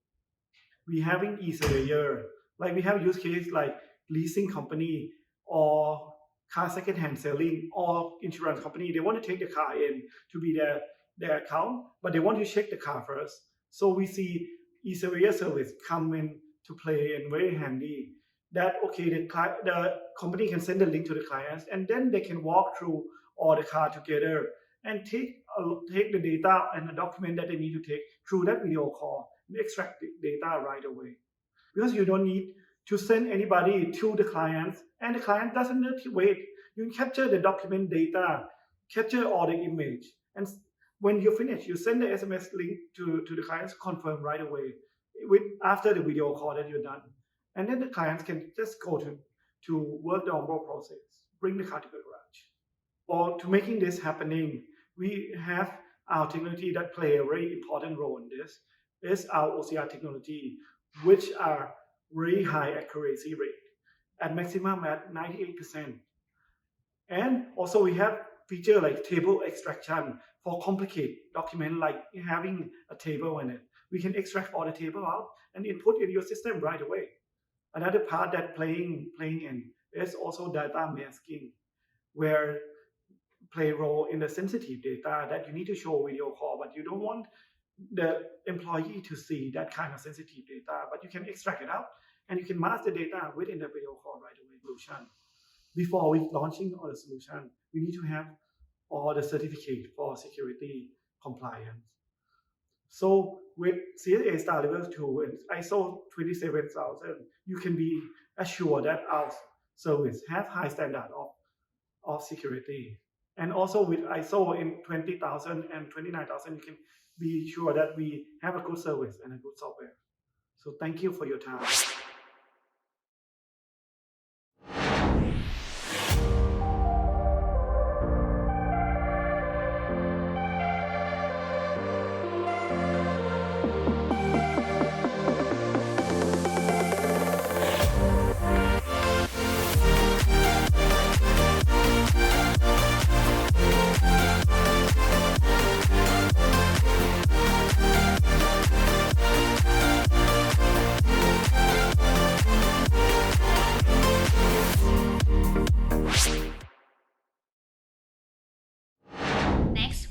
We having e-surveyor, like we have use case like leasing company or car second-hand selling or insurance company. They want to take the car in to be their account, but they want to check the car first. So we see e-surveyor service come in to play and very handy. That okay, the company can send the link to the clients, and then they can walk through all the car together and take the data and the document that they need to take through that video call and extract the data right away. Because you don't need to send anybody to the clients, and the client doesn't need to wait. You can capture the document data, capture all the image, and when you finish, you send the SMS link to the clients to confirm right away after the video call that you're done. And then the clients can just go to work the onboard process, bring the car to the garage. Or to making this happening, we have our technology that play a very important role in this. Is our OCR technology, which are very high accuracy rate, at maximum at 98%. And also we have feature like table extraction for complicated document, like having a table in it. We can extract all the table out and input in your system right away. Another part that playing in is also data masking, where play a role in the sensitive data that you need to show video call, but you don't want the employee to see that kind of sensitive data, but you can extract it out and you can mask the data within the video call right away solution. Before we launching all the solution, we need to have all the certificate for security compliance. So with CSA Star Level 2 and ISO 27000, you can be assured that our service have high standard of security. And also with ISO in 20,000 and 29,000, you can be sure that we have a good service and a good software. So thank you for your time.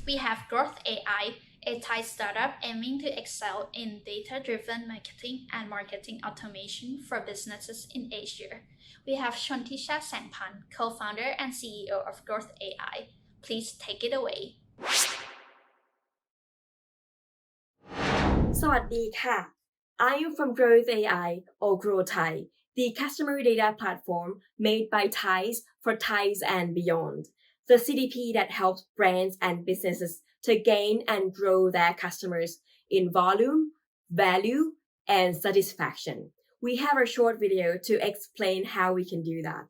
We have Growth AI, a Thai startup aiming to excel in data-driven marketing and marketing automation for businesses in Asia. We have Shontisha Sangpan, co-founder and CEO of Growth AI. Please take it away. สวัสดีค่ะ I am from Growth AI or Grow Thai, the customer data platform made by Thais for Thais and beyond. The CDP that helps brands and businesses to gain and grow their customers in volume, value, and satisfaction. We have a short video to explain how we can do that.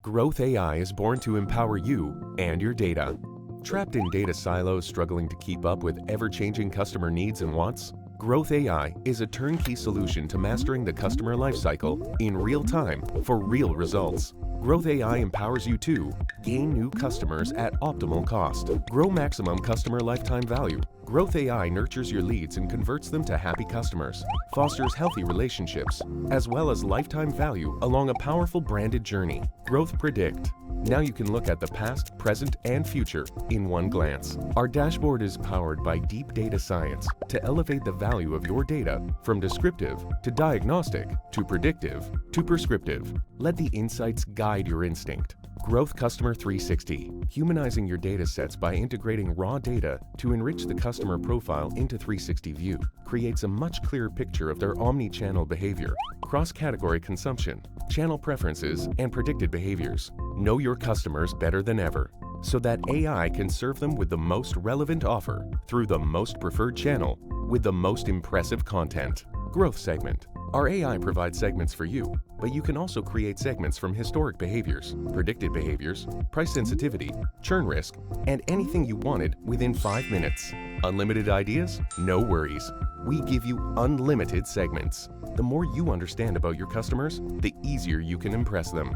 Growth AI is born to empower you and your data. Trapped in data silos struggling to keep up with ever-changing customer needs and wants? Growth AI is a turnkey solution to mastering the customer lifecycle in real time for real results. Growth AI empowers you to gain new customers at optimal cost, grow maximum customer lifetime value. Growth AI nurtures your leads and converts them to happy customers, fosters healthy relationships, as well as lifetime value along a powerful branded journey. Growth Predict. Now you can look at the past, present, and future in one glance. Our dashboard is powered by deep data science to elevate the value of your data from descriptive to diagnostic to predictive to prescriptive. Let the insights guide your instinct. Growth Customer 360, humanizing your data sets by integrating raw data to enrich the customer profile into 360 view, creates a much clearer picture of their omni-channel behavior, cross-category consumption, channel preferences, and predicted behaviors. Know your customers better than ever, so that AI can serve them with the most relevant offer through the most preferred channel with the most impressive content. Growth Segment. Our AI provides segments for you, but you can also create segments from historic behaviors, predicted behaviors, price sensitivity, churn risk, and anything you wanted within 5 minutes. Unlimited ideas? No worries. We give you unlimited segments. The more you understand about your customers, the easier you can impress them.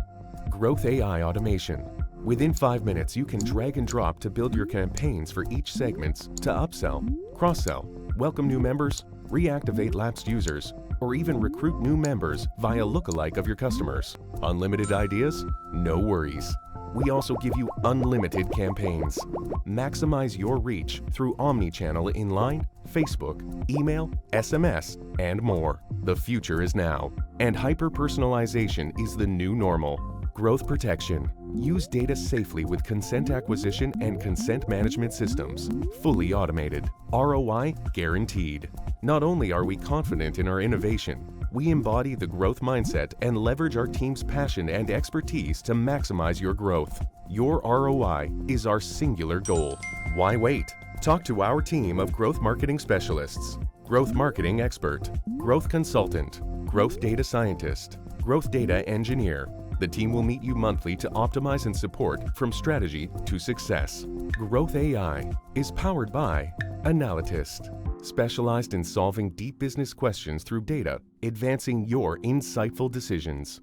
Growth AI automation. Within 5 minutes, you can drag and drop to build your campaigns for each segment to upsell, cross-sell, welcome new members, reactivate lapsed users, or even recruit new members via lookalike of your customers. Unlimited ideas? No worries. We also give you unlimited campaigns. Maximize your reach through omni-channel inline, Facebook, email, SMS, and more. The future is now, and hyper-personalization is the new normal. Growth Protection. Use data safely with consent acquisition and consent management systems. Fully automated. ROI guaranteed. Not only are we confident in our innovation, we embody the growth mindset and leverage our team's passion and expertise to maximize your growth. Your ROI is our singular goal. Why wait? Talk to our team of growth marketing specialists, growth marketing expert, growth consultant, growth data scientist, growth data engineer. The team will meet you monthly to optimize and support from strategy to success. Growth AI is powered by Analytist, specialized in solving deep business questions through data, advancing your insightful decisions.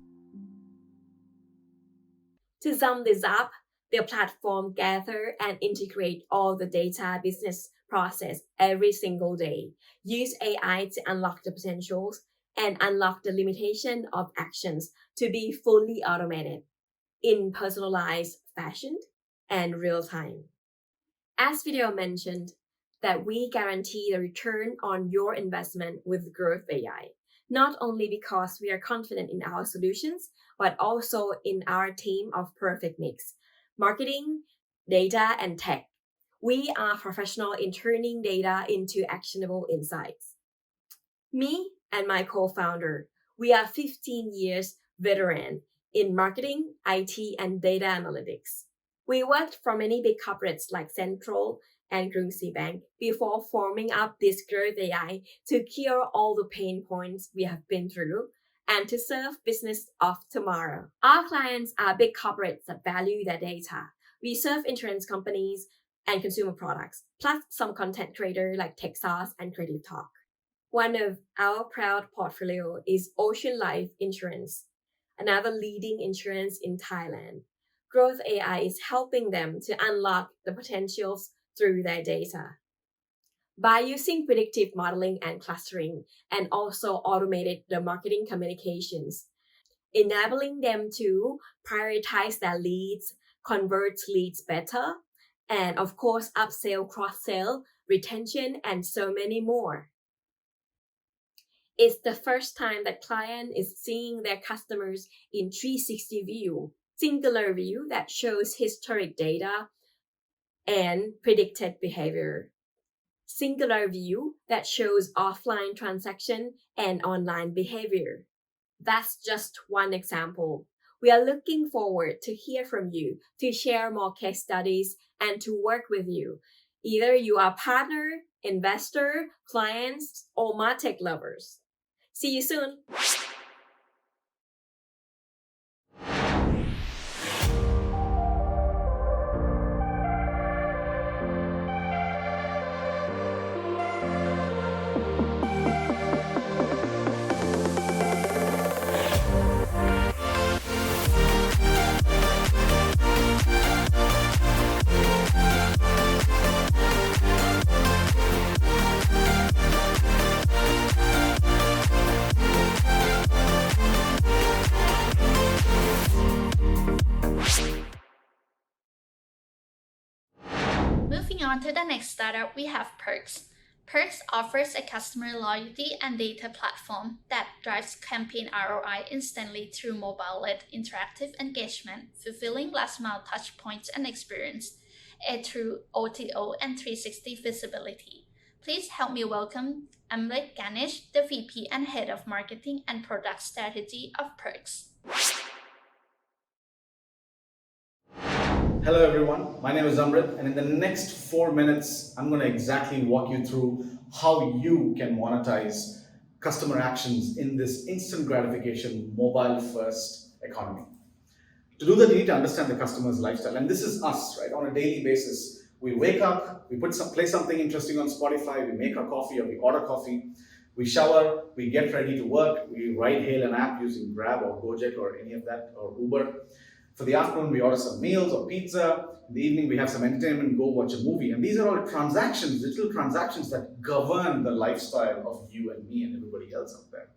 To sum this up, the platform gather and integrate all the data business process every single day. Use AI to unlock the potentials and unlock the limitation of actions to be fully automated in personalized fashion and real time. As video mentioned, that we guarantee the return on your investment with Growth AI, not only because we are confident in our solutions, but also in our team of perfect mix, marketing, data, and tech. We are professional in turning data into actionable insights. Me and my co-founder, we are 15 years veteran in marketing, IT, and data analytics. We worked for many big corporates like Central and Krungsri Bank before forming up this Growth AI to cure all the pain points we have been through and to serve business of tomorrow. Our clients are big corporates that value their data. We serve insurance companies and consumer products, plus some content creators like Texas and Creative Talk. One of our proud portfolio is Ocean Life Insurance, another leading insurance in Thailand. Growth AI is helping them to unlock the potentials through their data. By using predictive modeling and clustering, and also automated the marketing communications, enabling them to prioritize their leads, convert leads better, and of course, upsell, cross-sell, retention, and so many more. It's the first time that client is seeing their customers in 360 view, singular view that shows historic data and predicted behavior. Singular view that shows offline transaction and online behavior. That's just one example. We are looking forward to hear from you, to share more case studies, and to work with you. Either you are partner, investor, clients, or MarTech lovers. See you soon. on to the next startup, we have Perks. Perks offers a customer loyalty and data platform that drives campaign ROI instantly through mobile-led interactive engagement, fulfilling last-mile touchpoints and experience, and through OTO and 360 visibility. Please help me welcome Amrit Ganesh, the VP and Head of Marketing and Product Strategy of Perks. Hello everyone, my name is Amrit, and in the next 4 minutes, I'm going to exactly walk you through how you can monetize customer actions in this instant gratification, mobile-first economy. To do that, you need to understand the customer's lifestyle, and this is us, right? On a daily basis, we wake up, we play something interesting on Spotify, we make our coffee or we order coffee, we shower, we get ready to work, we hail an app using Grab or Gojek or any of that, or Uber. For the afternoon, we order some meals or pizza. In the evening, we have some entertainment, go watch a movie. And these are all transactions, digital transactions that govern the lifestyle of you and me and everybody else out there.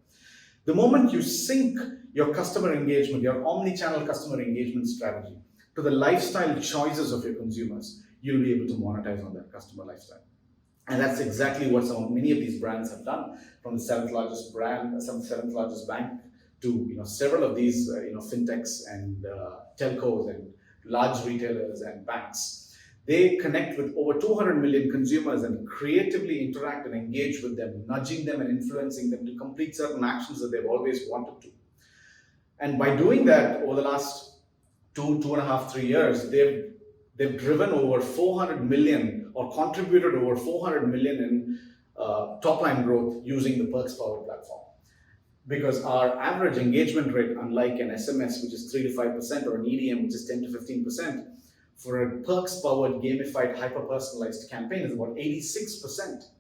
The moment you sync your customer engagement, your omni-channel customer engagement strategy to the lifestyle choices of your consumers, you'll be able to monetize on that customer lifestyle. And that's exactly what many of these brands have done, from the seventh largest bank to several of these fintechs and telcos and large retailers and banks. They connect with over 200 million consumers and creatively interact and engage with them, nudging them and influencing them to complete certain actions that they've always wanted to. And by doing that, over the last 2.5, 3 years, they've driven over 400 million or contributed over 400 million in top line growth using the Perks Power platform. Because our average engagement rate, unlike an SMS, which is 3 to 5%, or an EDM, which is 10 to 15%, for a Perks-powered, gamified, hyper-personalized campaign is about 86%,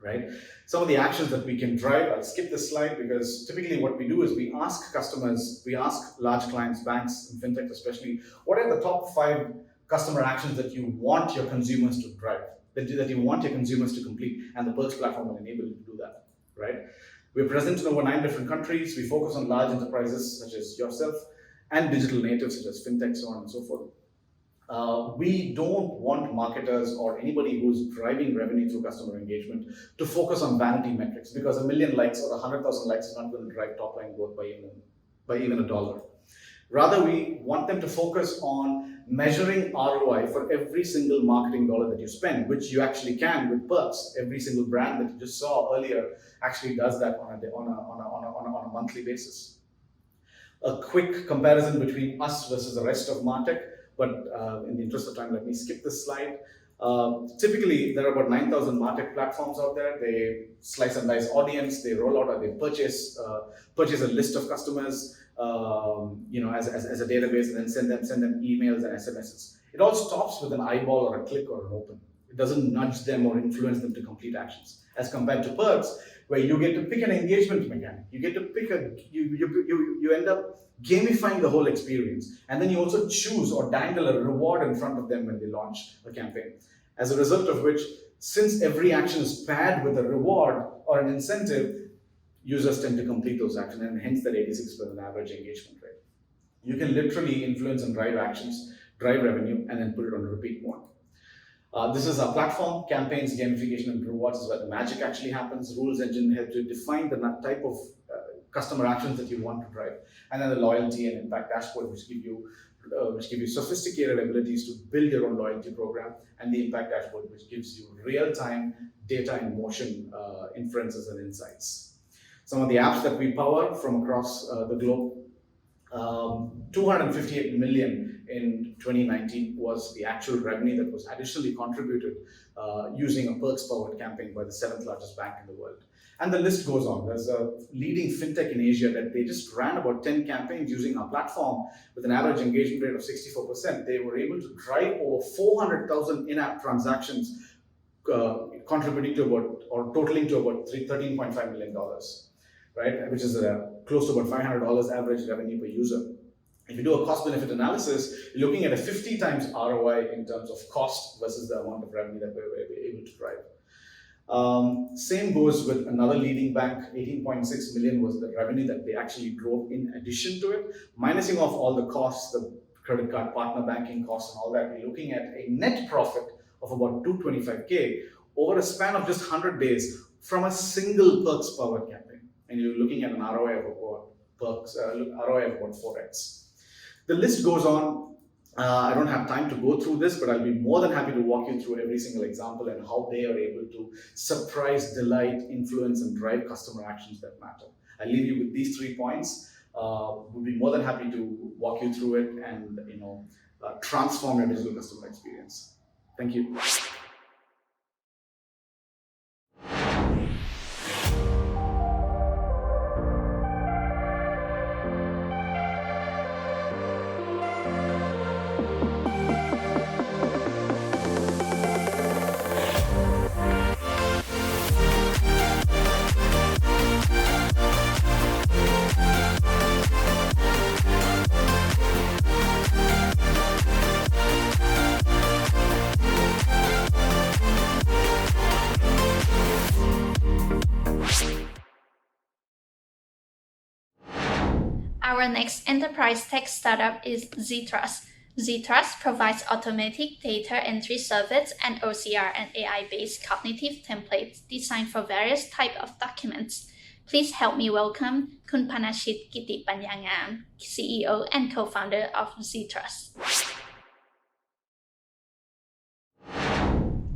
right? Some of the actions that we can drive, I'll skip this slide because typically what we do is we ask customers, we ask large clients, banks, and fintech especially, what are the top 5 customer actions that you want your consumers to drive, that you want your consumers to complete, and the Perks platform will enable you to do that, right? We're present in over 9 different countries. We focus on large enterprises such as yourself and digital natives such as fintech, so on and so forth. We don't want marketers or anybody who's driving revenue through customer engagement to focus on vanity metrics, because 1 million likes or 100,000 likes is not going to drive top line growth by even $1. Rather, we want them to focus on measuring ROI for every single marketing dollar that you spend, which you actually can with Perks. Every single brand that you just saw earlier actually does that on a monthly basis. A quick comparison between us versus the rest of MarTech, but in the interest of time, let me skip this slide. Typically, there are about 9,000 MarTech platforms out there. They slice and dice audience, they roll out or they purchase a list of customers, as a database, and then send them emails and SMSs. It all stops with an eyeball or a click or an open. It doesn't nudge them or influence them to complete actions. As compared to Perks, where you get to pick an engagement mechanic, you get to pick you end up gamifying the whole experience, and then you also choose or dangle a reward in front of them when they launch a campaign. As a result of which, since every action is paired with a reward or an incentive, users tend to complete those actions, and hence that 86% average engagement rate. You can literally influence and drive actions, drive revenue, and then put it on repeat mode. This is our platform. Campaigns, gamification, and rewards is where the magic actually happens. Rules engine helps you define the type of customer actions that you want to drive, and then the loyalty and impact dashboard, which give you sophisticated abilities to build your own loyalty program, and the impact dashboard, which gives you real-time data in motion inferences and insights. Some of the apps that we power from across the globe, 258 million in 2019 was the actual revenue that was additionally contributed using a Perks-powered campaign by the 7th largest bank in the world. And the list goes on. There's a leading fintech in Asia that they just ran about 10 campaigns using our platform with an average engagement rate of 64%. They were able to drive over 400,000 in-app transactions, contributing to about, or totaling to about $13.5 million. Right, which is close to about $500 average revenue per user. If you do a cost-benefit analysis, you're looking at a 50 times ROI in terms of cost versus the amount of revenue that we're able to drive. Same goes with another leading bank. 18.6 million was the revenue that they actually drove in addition to it. Minusing off all the costs, the credit card partner banking costs and all that, we're looking at a net profit of about 225K over a span of just 100 days from a single perks powered campaign. And you're looking at an ROI of about 4x. The list goes on. I don't have time to go through this, but I'll be more than happy to walk you through every single example and how they are able to surprise, delight, influence, and drive customer actions that matter. I'll leave you with these 3 points. We'll be more than happy to walk you through it and transform your digital customer experience. Thank you. Our next enterprise tech startup is Ztrust. Ztrust provides automatic data entry service and OCR and AI-based cognitive templates designed for various types of documents. Please help me welcome Kun Panashit Kiti Panyangam, CEO and co-founder of Ztrust.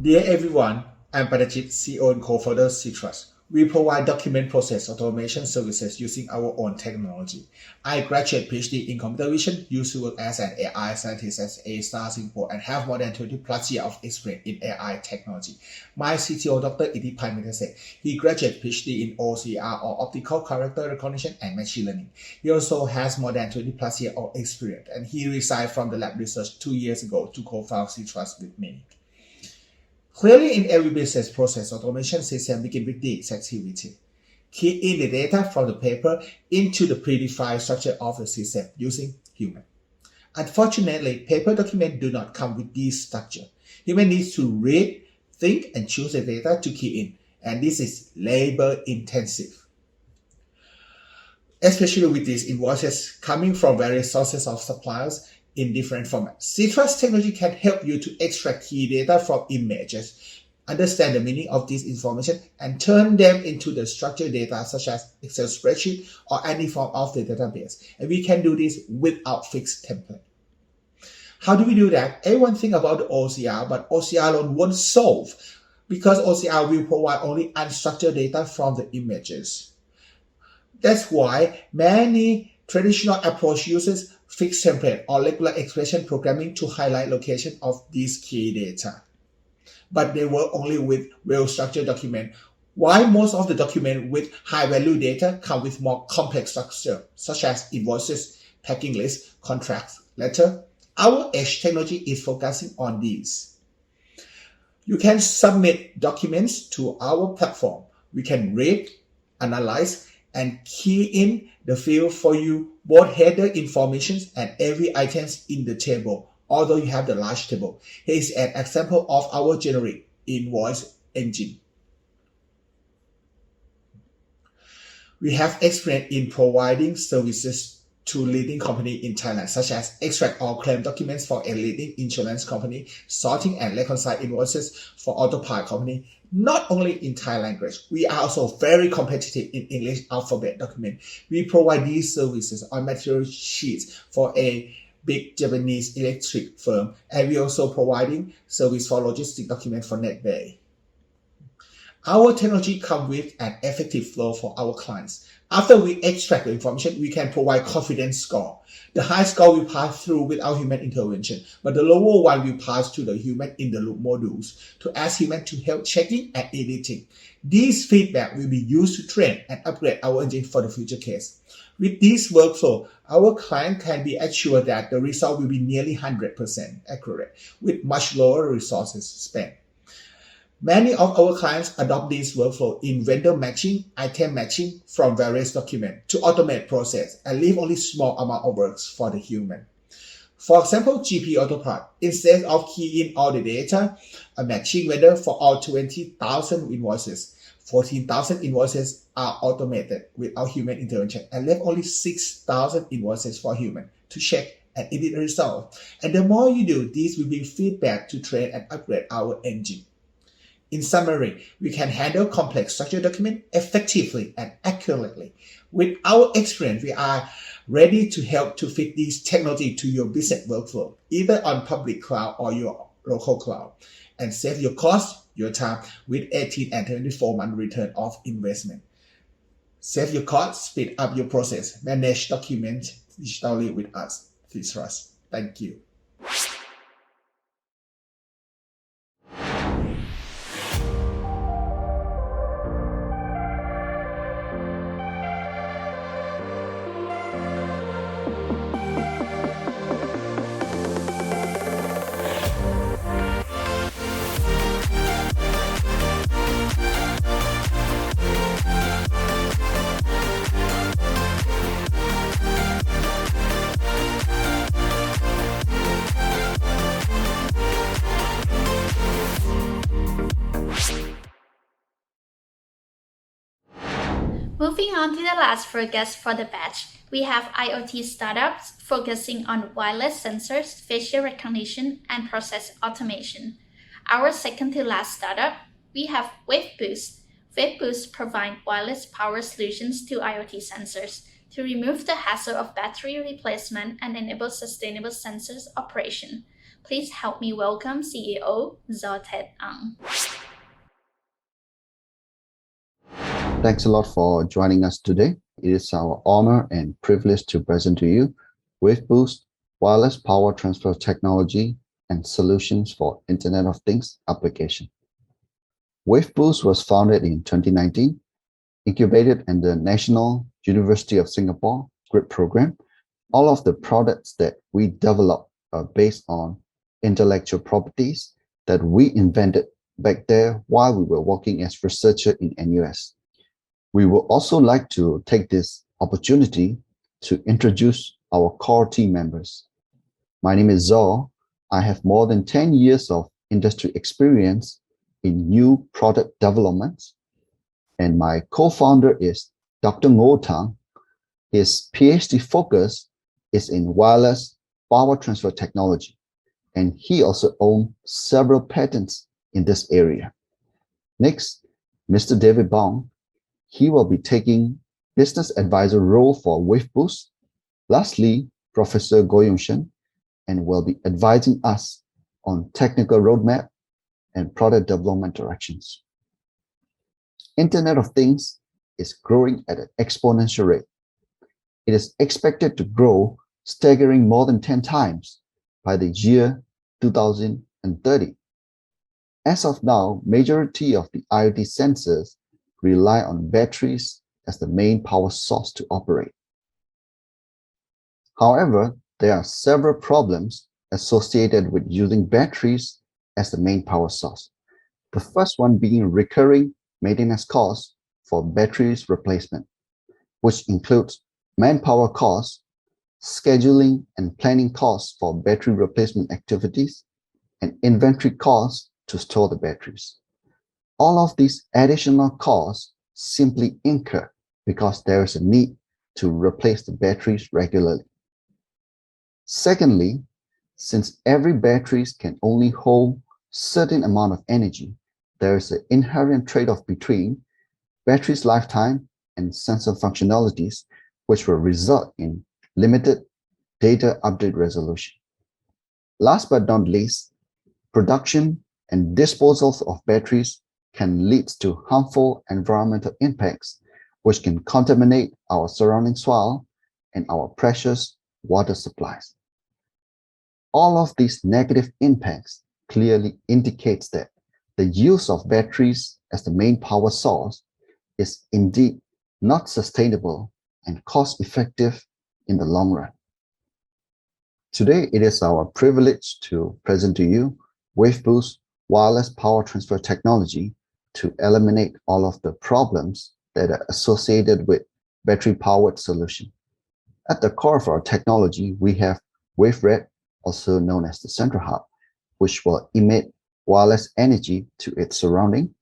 Dear everyone, I'm Panashit, CEO and co-founder of Ztrust. We provide document process automation services using our own technology. I graduated PhD in computer vision, used to work as an AI scientist at A-Star Singapore, and have more than 20 plus years of experience in AI technology. My CTO, Dr. Itipai Metasek, he graduated PhD in OCR or optical character recognition and machine learning. He also has more than 20 plus years of experience, and he resigned from the lab research 2 years ago to co-found Ztrust with me. Clearly, in every business process, automation system begins with this activity. Key in the data from the paper into the predefined structure of the system using human. Unfortunately, paper documents do not come with this structure. Human needs to read, think, and choose the data to key in, and this is labor intensive. Especially with these invoices coming from various sources of suppliers in different formats. Ztrust technology can help you to extract key data from images, understand the meaning of this information, and turn them into the structured data such as Excel spreadsheet or any form of the database. And we can do this without fixed template. How do we do that? Everyone think about the OCR, but OCR alone won't solve because OCR will provide only unstructured data from the images. That's why many traditional approach uses fixed template or regular expression programming to highlight location of these key data. But they work only with well-structured document. While most of the document with high-value data come with more complex structure, such as invoices, packing lists, contracts, letter, our Edge technology is focusing on these. You can submit documents to our platform. We can read, analyze, and key in the field for you both header information and every items in the table, although you have the large table. Here is an example of our generic invoice engine. We have experience in providing services to leading companies in Thailand, such as extract or claim documents for a leading insurance company, sorting and reconcile invoices for auto part company. Not only in Thai language, we are also very competitive in English alphabet document. We provide these services on material sheets for a big Japanese electric firm, and we also providing service for logistic document for NetBay. Our technology comes with an effective flow for our clients. After we extract the information, we can provide confidence score. The high score will pass through without human intervention, but the lower one will pass to the human in the loop modules to ask human to help checking and editing. These feedback will be used to train and upgrade our engine for the future case. With this workflow, our client can be assured that the result will be nearly 100% accurate with much lower resources spent. Many of our clients adopt this workflow in vendor matching, item matching from various documents to automate process and leave only small amount of works for the human. For example, GP Autopart, instead of keying all the data, a matching vendor for all 20,000 invoices, 14,000 invoices are automated without human intervention and left only 6,000 invoices for human to check and immediate result. And the more you do, this will be feedback to train and upgrade our engine. In summary, we can handle complex structured documents effectively and accurately. With our experience, we are ready to help to fit this technology to your business workflow, either on public cloud or your local cloud, and save your cost, your time with 18 and 24-month return of investment. Save your cost, speed up your process, manage documents digitally with us. Please trust. Thank you. Moving on to the last focus for the batch, we have IoT startups focusing on wireless sensors, facial recognition, and process automation. Our second to last startup, we have WaveBoost. WaveBoost provide wireless power solutions to IoT sensors to remove the hassle of battery replacement and enable sustainable sensors operation. Please help me welcome CEO Zotet Ang. Thanks a lot for joining us today. It is our honor and privilege to present to you WaveBoost wireless power transfer technology and solutions for Internet of Things application. WaveBoost was founded in 2019, incubated in the National University of Singapore GRIP program. All of the products that we develop are based on intellectual properties that we invented back there while we were working as researchers in NUS. We would also like to take this opportunity to introduce our core team members. My name is Zo. I have more than 10 years of industry experience in new product development. And my co-founder is Dr. Ngo Tang. His PhD focus is in wireless power transfer technology, and he also owns several patents in this area. Next, Mr. David Bong. He will be taking business advisor role for WaveBoost. Lastly, Professor Go Yong Shen, and will be advising us on technical roadmap and product development directions. Internet of Things is growing at an exponential rate. It is expected to grow staggering more than 10 times by the year 2030. As of now, majority of the IoT sensors rely on batteries as the main power source to operate. However, there are several problems associated with using batteries as the main power source. The first one being recurring maintenance costs for batteries replacement, which includes manpower costs, scheduling and planning costs for battery replacement activities, and inventory costs to store the batteries. All of these additional costs simply incur because there is a need to replace the batteries regularly. Secondly, since every battery can only hold certain amount of energy, there is an inherent trade-off between battery's lifetime and sensor functionalities, which will result in limited data update resolution. Last but not least, production and disposal of batteries can lead to harmful environmental impacts, which can contaminate our surrounding soil and our precious water supplies. All of these negative impacts clearly indicates that the use of batteries as the main power source is indeed not sustainable and cost-effective in the long run. Today, it is our privilege to present to you WaveBoost wireless power transfer technology to eliminate all of the problems that are associated with battery-powered solution. At the core of our technology, we have WaveRed, also known as the central hub, which will emit wireless energy to its surrounding.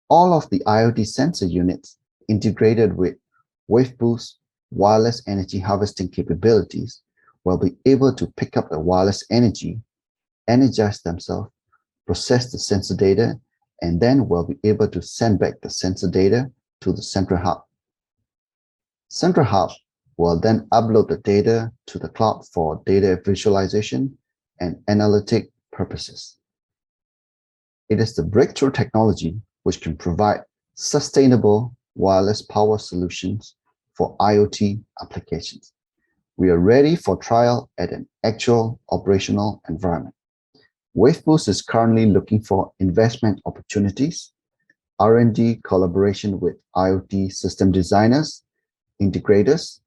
All of the IoT sensor units integrated with WaveBoost wireless energy harvesting capabilities will be able to pick up the wireless energy, energize themselves, process the sensor data, and then will be able to send back the sensor data to the central hub. Central hub will then upload the data to the cloud for data visualization and analytic purposes. It is the breakthrough technology which can provide sustainable wireless power solutions for IoT applications. We are ready for trial at an actual operational environment. WaveBoost is currently looking for investment opportunities, R&D collaboration with IoT system designers, integrators,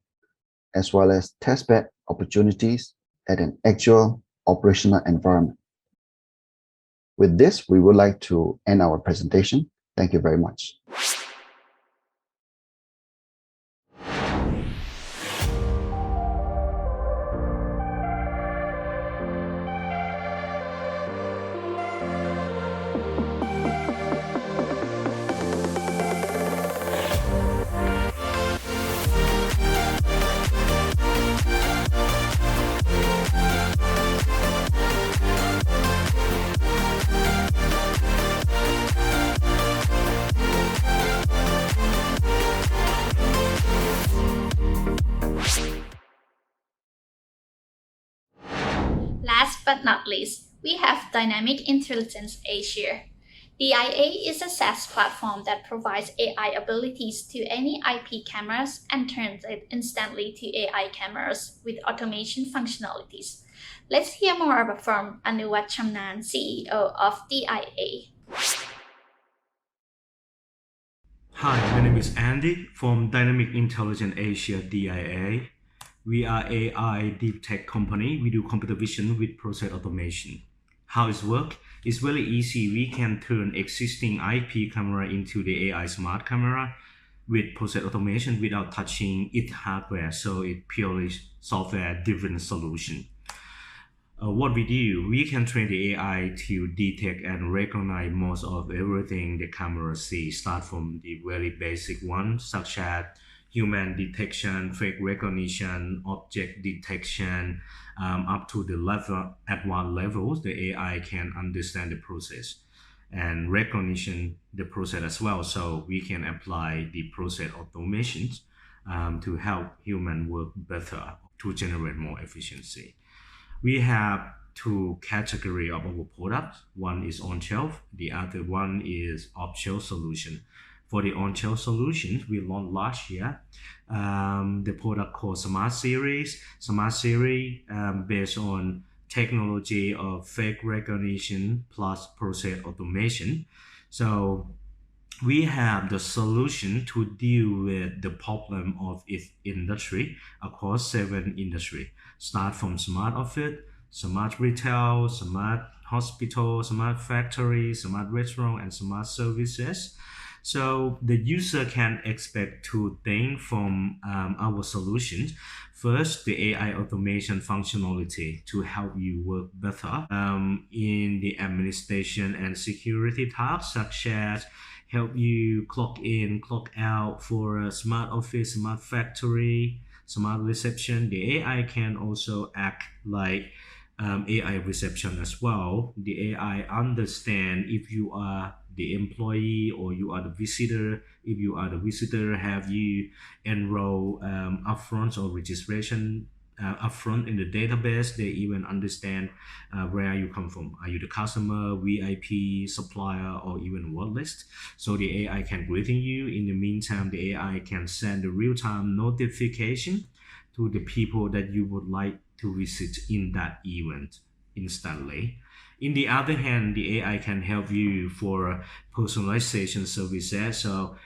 as well as testbed opportunities at an actual operational environment. With this, we would like to end our presentation. Thank you very much. Last but not least, we have Dynamic Intelligence Asia. DIA is a SaaS platform that provides AI abilities to any IP cameras and turns it instantly to AI cameras with automation functionalities. Let's hear more from Anuwat Chamnan, CEO of DIA. Hi, my name is Andy from Dynamic Intelligence Asia DIA. We are AI deep tech company. We do computer vision with process automation. How it works? It's very easy. We can turn existing IP camera into the AI smart camera with process automation without touching its hardware. So it purely software driven solution. What we do, we can train the AI to detect and recognize most of everything the camera sees, start from the very basic ones, such as human detection, face recognition, object detection, up to the advanced levels. The AI can understand the process and recognition the process as well. So we can apply the process automations to help human work better to generate more efficiency. We have two categories of our products. One is on-shelf, the other one is off-shelf solution. For the on-shelf solutions, we launched last year the product called Smart Series. Smart Series based on technology of face recognition plus process automation. So we have the solution to deal with the problem of its industry across 7 industries. Start from smart office, smart retail, smart hospital, smart factory, smart restaurant, and smart services. So the user can expect 2 things from our solutions. First, the AI automation functionality to help you work better in the administration and security tasks, such as help you clock in, clock out for a smart office, smart factory, smart reception. The AI can also act like AI reception as well. The AI understand if you are the employee or you are the visitor. If you are the visitor, have you enroll upfront or registration upfront in the database? They even understand where you come from. Are you the customer, VIP, supplier, or even word list? So the AI can greet you. In the meantime, the AI can send a real-time notification to the people that you would like to visit in that event instantly. In the other hand, the AI can help you for personalization services. So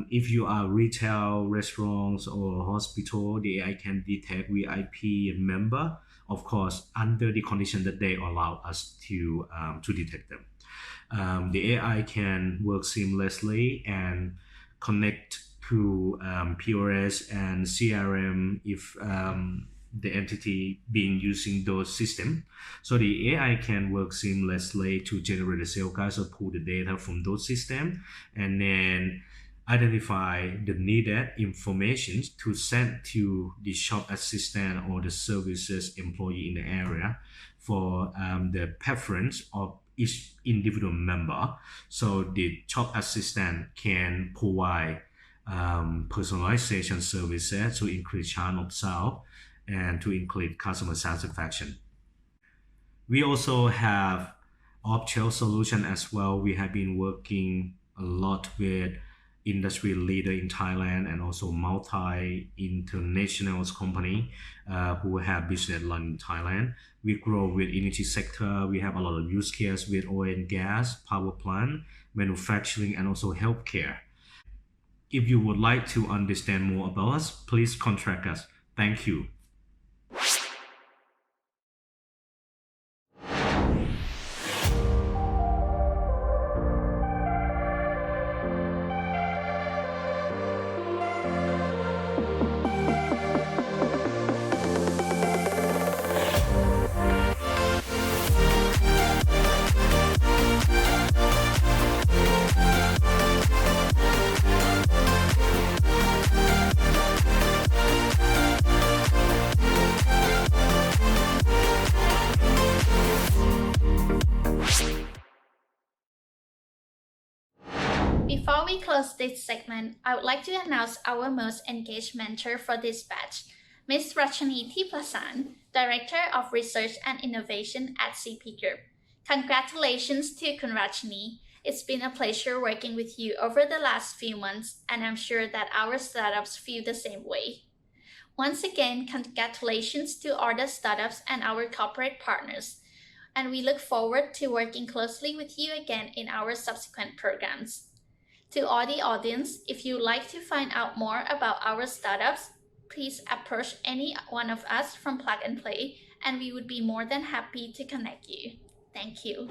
if you are retail, restaurants, or hospital, the AI can detect VIP member, of course, under the condition that they allow us to detect them. The AI can work seamlessly and connect to POS and CRM if the entity being using those systems. So the AI can work seamlessly to generate the sales guides or pull the data from those systems, and then identify the needed information to send to the shop assistant or the services employee in the area for the preference of each individual member. So the shop assistant can provide personalization services to increase channel of sales and to increase customer satisfaction. We also have off-shelf solution as well. We have been working a lot with industry leader in Thailand and also multi-international company who have business run in Thailand. We grow with energy sector. We have a lot of use case with oil and gas, power plant, manufacturing, and also healthcare. If you would like to understand more about us, please contact us. Thank you. Before we close this segment, I would like to announce our most engaged mentor for this batch, Ms. Rachani Tiplasan, Director of Research and Innovation at CP Group. Congratulations to Rachani. It's been a pleasure working with you over the last few months, and I'm sure that our startups feel the same way. Once again, congratulations to all the startups and our corporate partners, and we look forward to working closely with you again in our subsequent programs. To all the audience, if you'd like to find out more about our startups, please approach any one of us from Plug and Play, and we would be more than happy to connect you. Thank you.